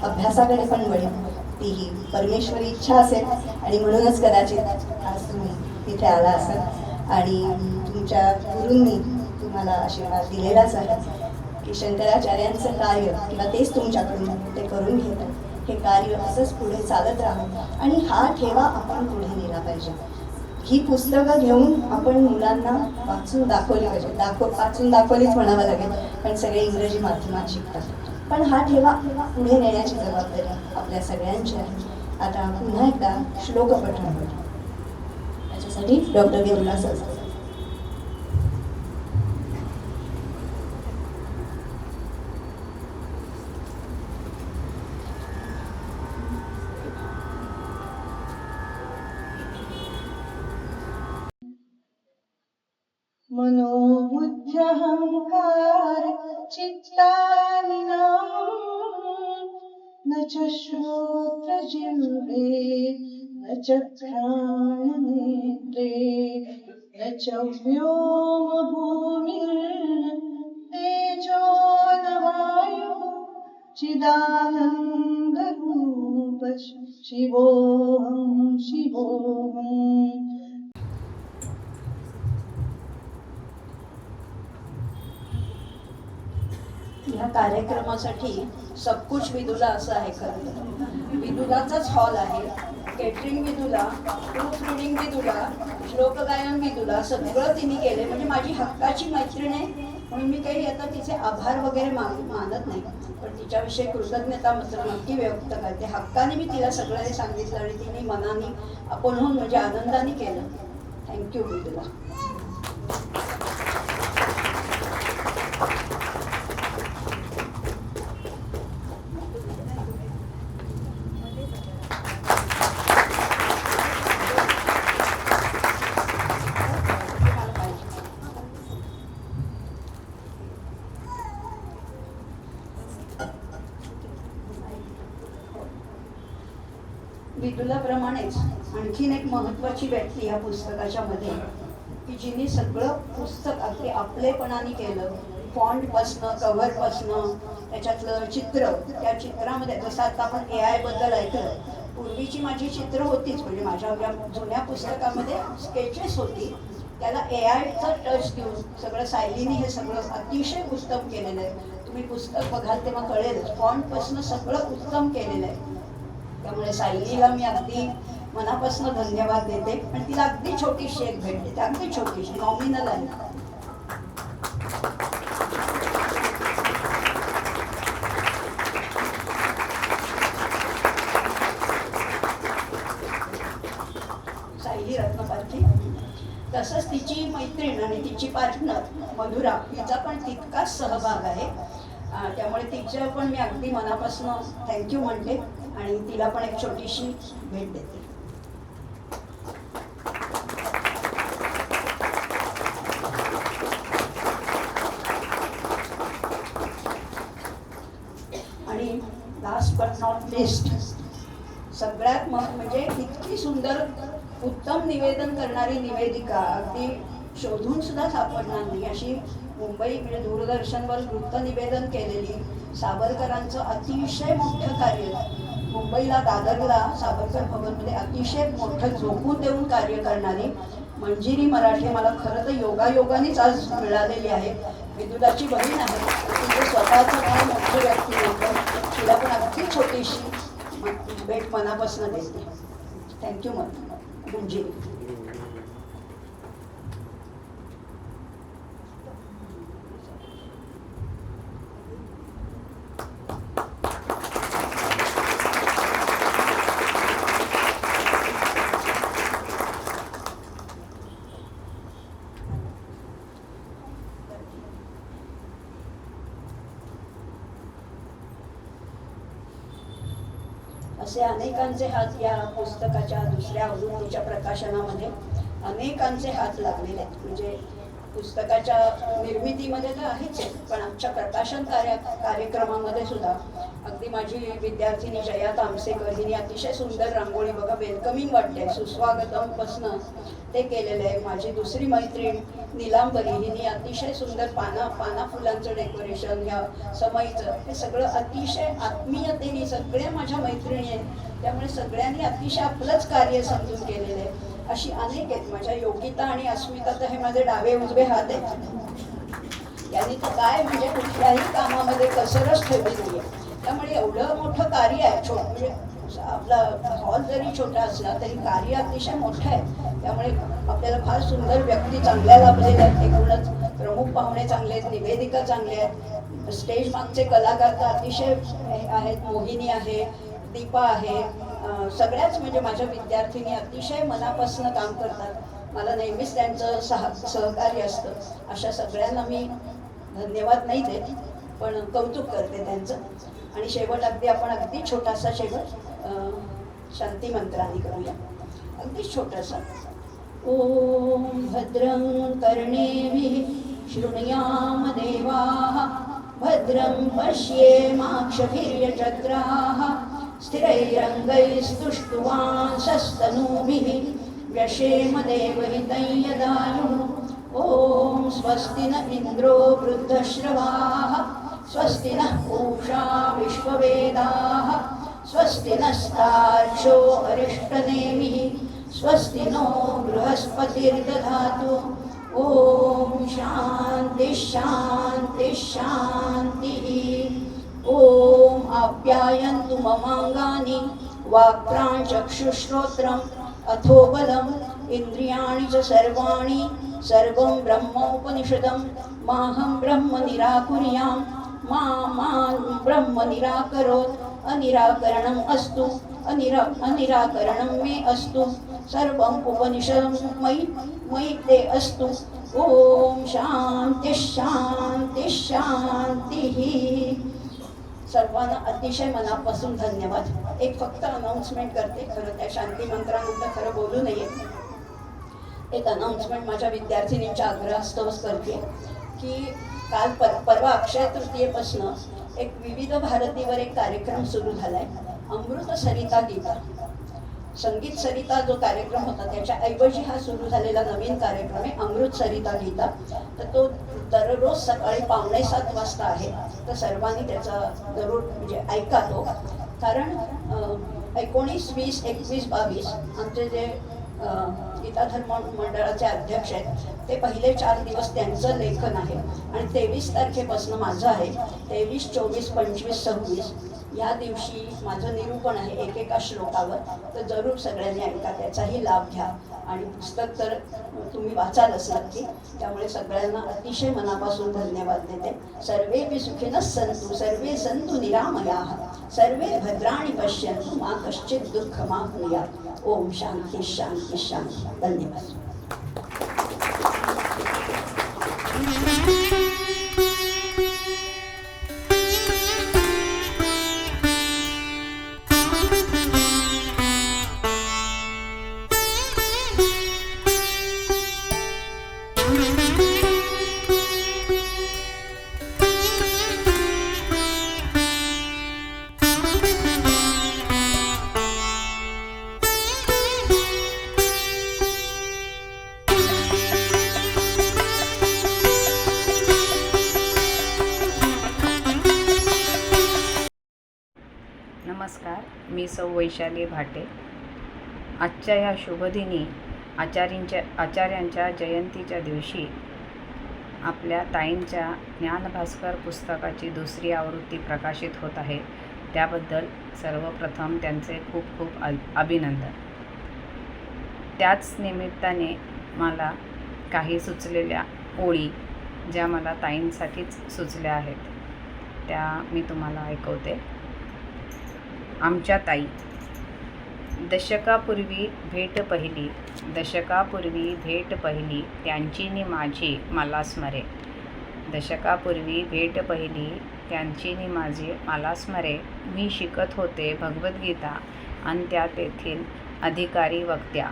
[SPEAKER 1] अभ्यासाकडे पण वळेन. तीही परमेश्वरी इच्छा असेल आणि म्हणूनच कदाचित आज तुम्ही इथे आला असाल. आणि तुमच्या गुरूंनी तुम्हाला आशीर्वाद दिलेलाच आहे की शंकराचार्यांचं कार्य किंवा तेच तुमच्याकडून ते करून घेतात. हे कार्य असंच पुढे चालत राहावं आणि हा ठेवा आपण पुढे नेला पाहिजे. ही पुस्तकं घेऊन आपण मुलांना वाचून दाखवली पाहिजे. वाचून दाखवलीच म्हणावं लागेल, कारण सगळे इंग्रजी माध्यमात शिकतात. पण हा ठेवा पुढे नेण्याची जबाबदारी आपल्या सगळ्यांची आहे. आता पुन्हा एकदा श्लोक पठण होईल. त्याच्यासाठी डॉक्टर विरुला सर.
[SPEAKER 2] मनोबुद्ध्यहंकार चित्तानिनाहं न च श्रोत्रजिह्वे न च घ्राणनेत्रे न च व्योमभूमिर्तेजो न वायुः चिदानन्दरूप शिवोऽहं शिवोऽहम्.
[SPEAKER 3] ह्या कार्यक्रमासाठी सबकुछ विदुला असं आहे. खरं विदुलाचाच हॉल आहे. Catering Vidula, proof reading Vidula, श्लोकगायन विदुला सगळं तिने केले. म्हणजे माझी हक्काची मैत्रीण आहे म्हणून मी काही आता तिचे आभार वगैरे मानत नाही, पण तिच्याविषयी कृतज्ञता मात्र नक्की व्यक्त करते. हक्काने मी तिला सगळं हे सांगितलं आणि तिने मनाने आपण होऊन म्हणजे आनंदाने केलं. थँक्यू विदुला. विदुलाप्रमाणेच आणखीन एक महत्त्वाची व्यक्ती या पुस्तकाच्या मध्ये की जिने सगळं पुस्तक अगदी आपलेपणाने केलं. फॉन्टपासनं, कव्हरपासनं, त्याच्यातलं चित्र, त्या चित्रामध्ये जसं आता आपण AI बद्दल ऐकलं. पूर्वीची माझी चित्र होतीच, म्हणजे माझ्या जुन्या पुस्तकामध्ये स्केचेस होती, त्याला AIचा टच देऊन सगळं सायलीने हे सगळं अतिशय उत्तम केलेलं आहे. तुम्ही पुस्तक बघाल तेव्हा कळेलच, फॉन्टपासनं सगळं उत्तम केलेलं आहे. त्यामुळे सायलीला मी अगदी मनापासून धन्यवाद देते. पण तिला अगदी छोटीशी एक भेट देते, अगदी छोटीशी, नॉमिनल आहे. सायली रत्नपारखी. तसंच तिची मैत्रीण आणि तिची पार्टनर मधुरा, तिचा पण तितकाच सहभाग आहे. त्यामुळे तिच्या पण मी अगदी मनापासून थँक्यू म्हणते आणि तिला पण एक छोटीशी भेट देते. आणि लास्ट बट नॉट लिस्ट, सगळ्यात म्हणजे इतकी सुंदर उत्तम निवेदन करणारी निवेदिका, अगदी शोधून सुद्धा सापडणार नाही अशी मुंबई म्हणजे दूरदर्शनवर वृत्त निवेदन केलेली, सावरकरांचं अतिशय मोठं कार्य, मुंबईला दादरला सावरकर भवनमध्ये अतिशय मोठं झोकून देऊन कार्य करणारी मंजिरी मराठे मला खरं तर योगायोगानेच आज मिळालेली आहे. विदुलाची बहीण आहे, तिचं स्वतःचं फार मोठं व्यक्तिमत्व, तिला पण अगदी छोटीशी भेट मनापासून देते. थँक्यू मंजिरी. असे अनेकांचे हात या पुस्तकाच्या दुसऱ्या आवृत्तीच्या प्रकाशनामध्ये अनेकांचे हात लागलेले आहेत. म्हणजे पुस्तकाच्या निर्मितीमध्ये तर आहेच आहे, पण आमच्या प्रकाशन कार्यक्रमामध्ये सुद्धा अगदी माझी विद्यार्थिनी जया तामसेकर हिने अतिशय सुंदर रांगोळी, बघा वेलकमिंग वाटते, सुस्वागतमपासनं ते केलेलं आहे. माझी दुसरी मैत्रीण नीलांबरी हिने अतिशय सुंदर पाना फुलांचं डेकोरेशन, ह्या समईचं, हे सगळं अतिशय आत्मीयतेने सगळ्या माझ्या मैत्रिणी आहेत. त्यामुळे सगळ्यांनी अतिशय आपलंच कार्य समजून केलेलं आहे. अशी अनेक आहेत. माझ्या योगिता आणि अस्मिता तर हे माझे डावे उजवे हात आहेत. यांनी तर काय म्हणजे कुठल्याही कामामध्ये कसरच ठेवली नाही आहे. त्यामुळे एवढं मोठं कार्य आहे. म्हणजे आपला हॉल जरी छोटा असला तरी कार्य अतिशय मोठं आहे. त्यामुळे आपल्याला फार सुंदर व्यक्ती चांगल्या लाभलेल्या आहेत. एकूणच प्रमुख पाहुणे चांगले आहेत, निवेदिका चांगले आहेत, स्टेज मागचे कलाकार तर अतिशय आहेत. मोहिनी आहे, दीपा आहे, सगळ्याच म्हणजे माझ्या विद्यार्थिनी अतिशय मनापासून काम करतात. मला नेहमीच त्यांचं सहकार्य असतं. अशा सगळ्यांना मी धन्यवाद नाही देत, पण कौतुक करते त्यांचं. आणि शेवट आपण अगदी छोटासा शेवट शांती मंत्राने करूया, अगदी छोटासा. ओम भद्रं कर्णेभिः शृणुयाम देवाः, भद्रं पश्येमाक्षभिर्यजत्राः, स्थिरैरङ्गैस्तुष्टुवांसस्तनूभिः व्यशेम देवहितं यदायुः. ॐ स्वस्ति न इन्द्रो वृद्धश्रवाः, स्वस्ति नः पूषा विश्ववेदाः, स्वस्ति नस्तार्क्ष्यो अरिष्टनेमिः, स्वस्ति नो बृहस्पतिर्दधातु. ॐ शान्तिः शान्तिः शान्तिः. ॐ आप्यायन्तु ममाङ्गानि वाक्प्राणचक्षुश्रोत्रम् अथो बलम् इन्द्रियाणि च सर्वाणि सर्वं ब्रह्मोपनिषदं माहं ब्रह्म निराकुर्यां मा ब्रह्म निराकरोत्. अनिराकरणम् अस्तु अनिराकरणं मे अस्तु. सर्वम् उपनिषदं मयि ते अस्तु. ॐ शान्तिः शान्तिः शान्तिः. सर्वांना अतिशय मनापासून धन्यवाद. एक फक्त अनाउन्समेंट करते. खरं त्या शांती मंत्रानंतर खरं बोलू नये. एक अनाउन्समेंट माझ्या विद्यार्थिनींच्या आग्रहास्तवच करते की काल परवा अक्षय तृतीयेपासनं एक विविध भारतीवर एक कार्यक्रम सुरू झाला आहे, अमृत सरिता गीता. संगीत सरिता जो कार्यक्रम होता त्याच्याऐवजी हा सुरू झालेला नवीन कार्यक्रम आहे अमृत सरिता गीता. तर तो दररोज सकाळी 6:45 वाजता आहे. तर सर्वांनी त्याचा जरूर म्हणजे ऐका तो. कारण 19, 20, 21, 22 आमचे जे गीता धर्म मंडळाचे अध्यक्ष आहेत ते पहिले 4 दिवस त्यांचं लेखन आहे आणि 23 तारखेपासून माझं आहे. 23, 24, 25, 26 या दिवशी माझं निरूपण आहे एकेका श्लोकावर. तर जरूर सगळ्यांनी ऐका, त्याचाही लाभ घ्या. आणि पुस्तक तर तुम्ही वाचालच नक्की. त्यामुळे सगळ्यांना अतिशय मनापासून धन्यवाद देते. सर्वेपि सुखिनः सन्तु, सर्वे सन्तु निरामयाः, सर्वे भद्राणि पश्यन्तु, मा कश्चित् दुःखमाप्नुयात्. ओम शांती शांती शांती. धन्यवाद.
[SPEAKER 6] नमस्कार, मी सौ वैशाली भाटे. आजच्या या शुभदिनी आचार्यांच्या जयंतीच्या दिवशी आपल्या ताईंच्या ज्ञानभास्कर पुस्तकाची दुसरी आवृत्ती प्रकाशित होत आहे. त्याबद्दल सर्वप्रथम त्यांचे खूप खूप अभिनंदन. त्याच निमित्ताने मला काही सुचलेल्या ओळी ज्या मला ताईंसाठीच सुचल्या आहेत त्या मी तुम्हाला ऐकवते. आमच्या ताई. दशकापूर्वी भेट पहिली, दशकापूर्वी भेट पहिली, त्यांची नि माझी मला स्मरे. दशकापूर्वी भेट पहिली, त्यांची नि माझी मला स्मरे. मी शिकत होते भगवद्गीता आणि त्या तेथील अधिकारी वक्त्या.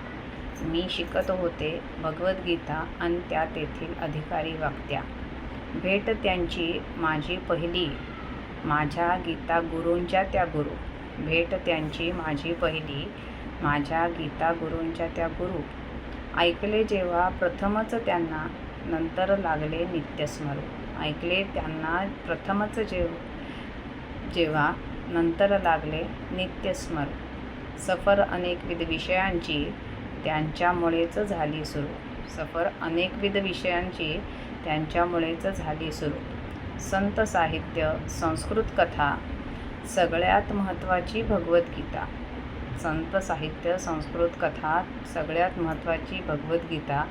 [SPEAKER 6] मी शिकत होते भगवद्गीता आणि त्या तेथील अधिकारी वक्त्या. भेट त्यांची माझी पहिली, माझ्या गीता गुरूंच्या त्या गुरु. भेट त्यांची माझी पहिली, माझ्या गीता गुरूंच्या त्या गुरु. ऐकले जेव्हा प्रथमच त्यांना, नंतर लागले नित्यस्मरू. ऐकले त्यांना प्रथमच जेव्हा नंतर लागले नित्यस्मरू. सफर अनेकविध विषयांची त्यांच्यामुळेच झाली सुरू. सफर अनेकविध विषयांची त्यांच्यामुळेच झाली सुरू. संत साहित्य, संस्कृत कथा, सगळ्यात महत्त्वाची भगवद्गीता. संत साहित्य, संस्कृत कथा, सगळ्यात महत्त्वाची भगवद्गीता.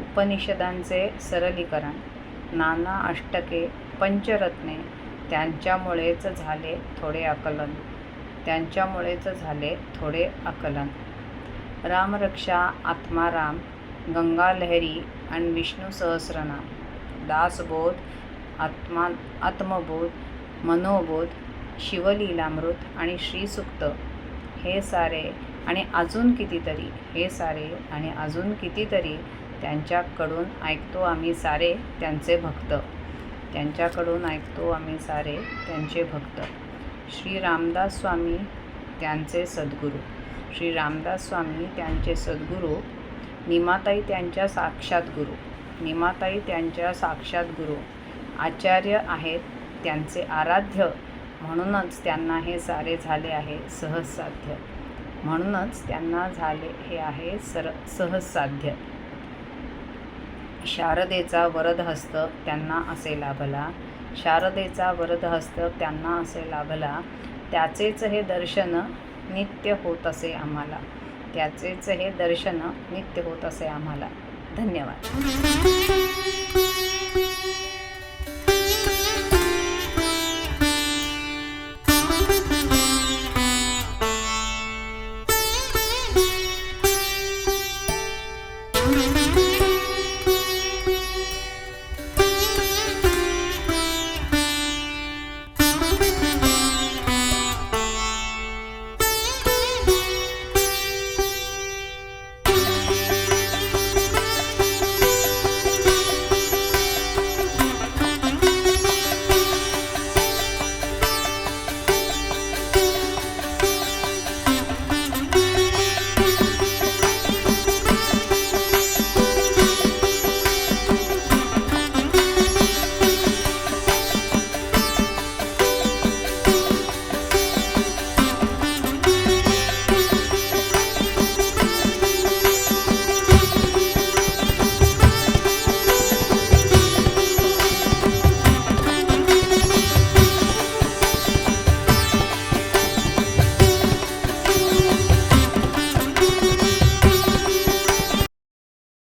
[SPEAKER 6] उपनिषदांचे सरलीकरण, नाना अष्टके, पंचरत्ने, त्यांच्यामुळेच झाले थोडे आकलन. त्यांच्यामुळेच झाले थोडे आकलन. रामरक्षा, आत्माराम, गंगालहरी आणि विष्णू सहस्रनाम. दासबोध, आत्मबोध, मनोबोध, शिवलीलामृत आणि श्रीसूक्त. हे सारे आणि अजून कितीतरी, हे सारे आणि अजून कितीतरी त्यांच्याकडून ऐकतो आम्ही सारे त्यांचे भक्त. त्यांच्याकडून ऐकतो आम्ही सारे त्यांचे भक्त. श्री रामदास स्वामी त्यांचे सद्गुरू. श्री रामदास स्वामी त्यांचे सद्गुरू. निमाताई त्यांच्या साक्षात गुरु. निमाताई त्यांच्या साक्षात गुरु. आचार्य आहेत त्यांचे आराध्य. म्हणूनच त्यांना हे सारे झाले आहे सहज साध्य. म्हणूनच त्यांना झाले हे आहे सहज साध्य. शारदेचा वरदहस्त त्यांना असे लाभला. शारदेचा वरदहस्त त्यांना असे लाभला. त्याचेच हे दर्शन नित्य होत असे आम्हाला. त्याचेच हे दर्शन नित्य होत असे आम्हाला. धन्यवाद.